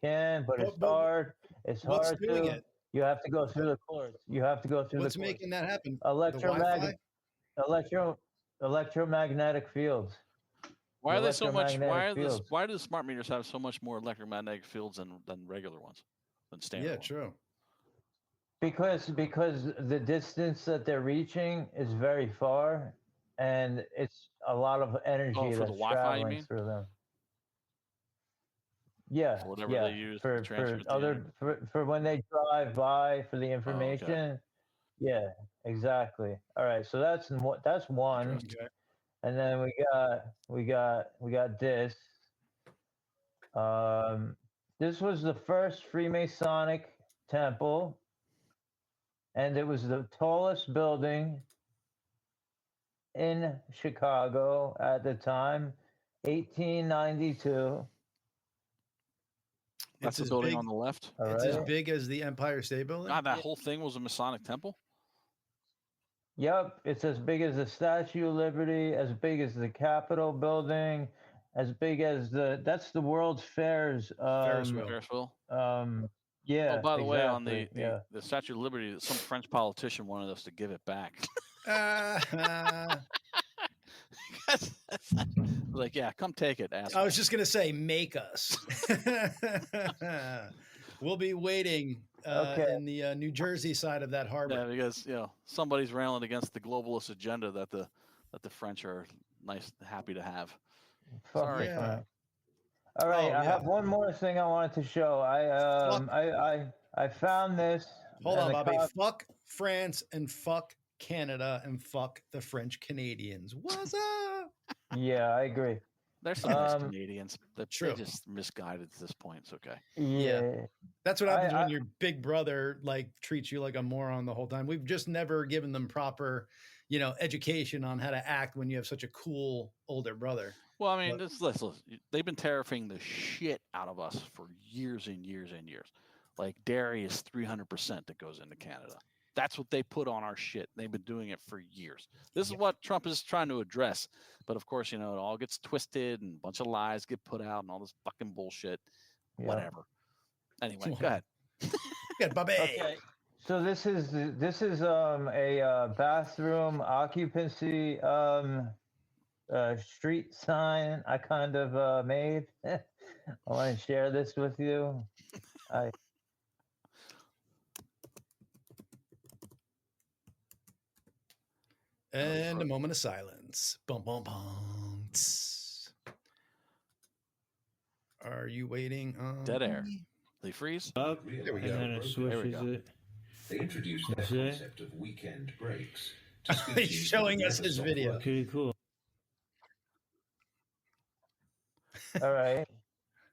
can, but it's hard. It's what's hard doing to. it? You have to go through the cords. What's making that happen? Electromagnetic fields. Why are they so much? Why do smart meters have so much more electromagnetic fields than regular ones, than standard? Yeah, ones? true. Because the distance that they're reaching is very far, and it's a lot of energy for that's the Wi-Fi, traveling you mean? through them. Yeah, for whatever they use for when they drive by for the information. Oh, okay. Yeah, exactly. All right, so that's one. Okay. And then we got this. This was the first Freemasonic temple, and it was the tallest building in Chicago at the time, 1892. That's the building on the left. It's as big as the Empire State Building. God, that whole thing was a Masonic temple. Yep, it's as big as the Statue of Liberty, as big as the Capitol building, as big as that's the World's Fairs. Ferris wheel. Yeah. Oh, by the way, on the Statue of Liberty, some French politician wanted us to give it back. Like, yeah, come take it, asshole. I was just gonna say, make us. We'll be waiting in the New Jersey side of that harbor. Yeah, because somebody's railing against the globalist agenda that the French are happy to have. Sorry. Yeah. All right, I have one more thing I wanted to show. I found this. Hold on, Bobby. Fuck France and fuck Canada and fuck the French Canadians. What's up? Yeah, I agree. There's some nice Canadians. They're just misguided at this point. It's okay. Yeah. That's what happens when your big brother treats you like a moron the whole time. We've just never given them proper, education on how to act when you have such a cool older brother. Well, I mean, listen, they've been tariffing the shit out of us for years and years and years. Like dairy is 300% that goes into Canada. That's what they put on our shit. They've been doing it for years. This is what Trump is trying to address. But of course, it all gets twisted and a bunch of lies get put out and all this fucking bullshit. Yeah. Whatever. Anyway, go ahead. Good, Bobby. Okay. So this is a bathroom occupancy street sign I kind of made. I want to share this with you. And a moment of silence. Bum, bum, bum. Tss. Are you waiting on dead air? They freeze. Up, there we go. And then it switches it. They introduced the concept of weekend breaks. He's showing us his video. Pretty cool. All right.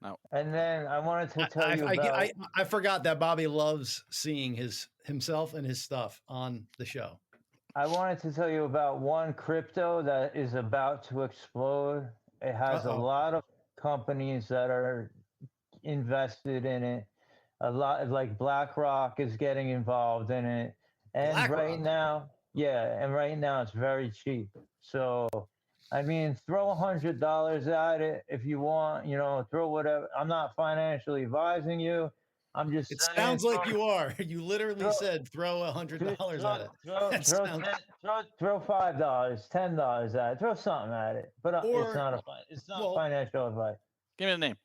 No. And then I wanted to tell you about... I forgot that Bobby loves seeing himself and his stuff on the show. I wanted to tell you about one crypto that is about to explode. It has a lot of companies that are invested in it. A lot like BlackRock is getting involved in it. And right now it's very cheap. So, I mean, throw $100 at it if you want, throw whatever. I'm not financially advising you. I'm just It sounds like you are. You literally said throw $100 at it. Throw $5, $10 at it. Throw something at it. But it's not financial advice. Give me the name.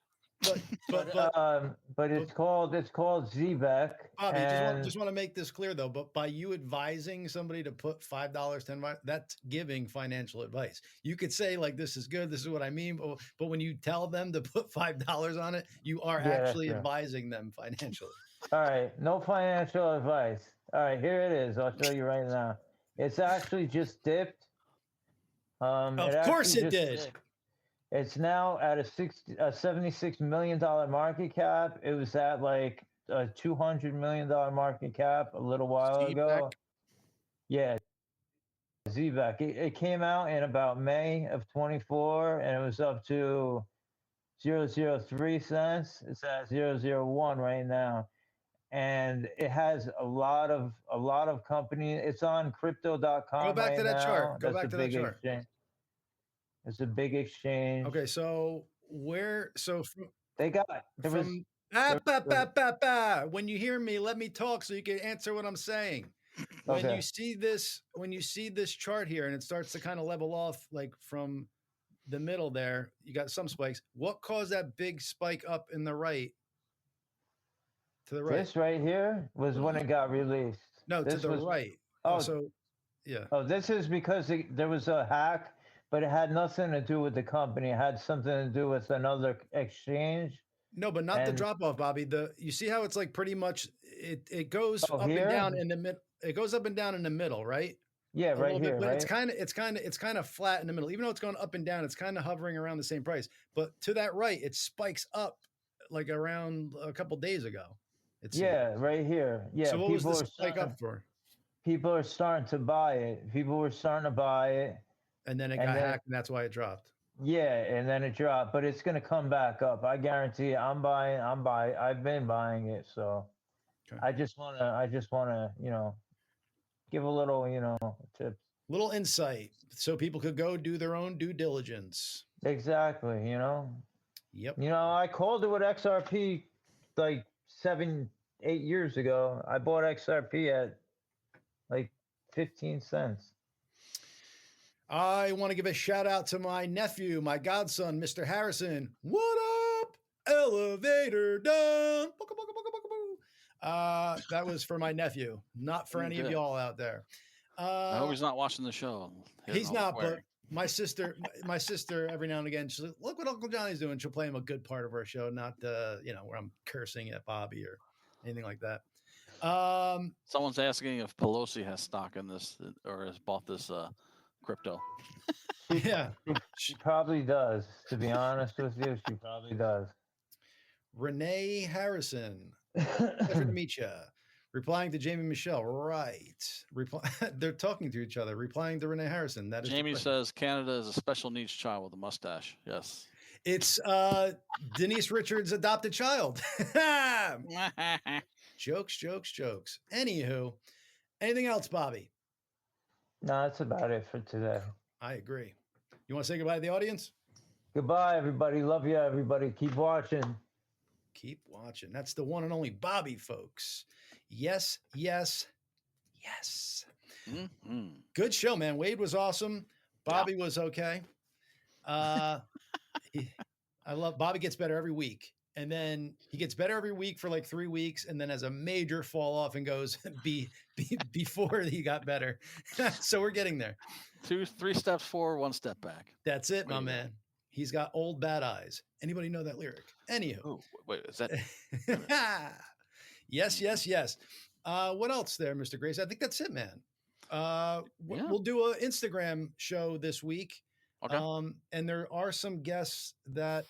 But it's called ZBEC. Bobby, just want to make this clear though. But by you advising somebody to put $5, $10, that's giving financial advice. You could say like, "This is good. This is what I mean." But when you tell them to put $5 on it, you are actually advising them financially. All right, no financial advice. All right, here it is. I'll show you right now. It's actually just dipped. Of course it did. It's now at a $76 million market cap. It was at like a $200 million market cap a little while ago. Yeah, ZBEC. It came out in about May of 24, and it was up to 0.003 cents. It's at 0.001 right now, and it has a lot of companies. It's on crypto.com. Go back to that chart. Go back to that chart. Exchange. It's a big exchange. Okay, so they got when you hear me, let me talk so you can answer what I'm saying. When you see this chart here and it starts to kind of level off like from the middle there, you got some spikes. What caused that big spike up in the right? To the right. This right here was when it got released. No, to the right. Oh, so yeah. Oh, this is because there was a hack, but it had nothing to do with the company. It had something to do with another exchange. No, but not the drop off, Bobby. You see how it's like pretty much it goes up and down in the middle. It goes up and down in the middle, right? Yeah, right here. But right? it's kind of flat in the middle. Even though it's going up and down, it's kind of hovering around the same price. But to that right, it spikes up like around a couple days ago. Right here. Yeah. So what was this spike up for? People are starting to buy it. People were starting to buy it. And then it got hacked, and that's why it dropped. Yeah, and then it dropped, but it's gonna come back up. I guarantee. I'm buying. I've been buying it, so okay. I just wanna, give a little, tips. Little insight, so people could go do their own due diligence. Exactly. Yep. I called it with XRP like 7-8 years ago. I bought XRP at like 15 cents. I want to give a shout out to my nephew, my godson, Mr. Harrison. What up? Elevator down. That was for my nephew, not for any of y'all out there. I hope he's not watching the show. He's not, but my sister, every now and again, she's like, "Look what Uncle Johnny's doing." She'll play him a good part of our show, not where I'm cursing at Bobby or anything like that. Someone's asking if Pelosi has stock in this or has bought this crypto. Yeah, she probably does. To be honest with you, she probably does. Renee Harrison, pleasure to meet you. Replying to Jamie Michelle, right? They're talking to each other. Replying to Renee Harrison. That is Jamie says Canada is a special needs child with a mustache. Yes, it's Denise Richards' adopted child. Jokes. Anywho, anything else, Bobby? No, that's about it for today. I agree. You want to say goodbye to the audience? Goodbye, everybody. Love you, everybody. Keep watching. Keep watching. That's the one and only Bobby, folks. Yes. Mm-hmm. Good show, man. Wade was awesome. Bobby was okay. I love Bobby. Gets better every week. And then he gets better every week for like 3 weeks, and then has a major fall off and goes before he got better. So we're getting there. 3 steps forward, 1 step back. That's it, my man. He's got old bad eyes. Anybody know that lyric? Anywho. Oh, wait, is that? Yes. What else there, Mr. Gracey? I think that's it, man. We'll do an Instagram show this week. Okay. And there are some guests that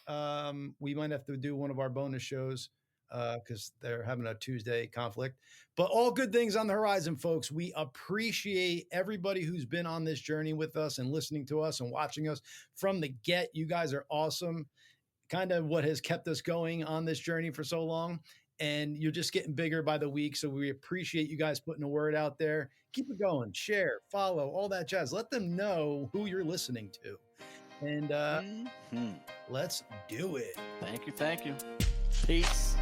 we might have to do one of our bonus shows because they're having a Tuesday conflict. But all good things on the horizon, folks. We appreciate everybody who's been on this journey with us and listening to us and watching us from the get. You guys are awesome. Kind of what has kept us going on this journey for so long. And you're just getting bigger by the week. So we appreciate you guys putting a word out there. Keep it going, share, follow, all that jazz. Let them know who you're listening to. And let's do it. Thank you. Peace.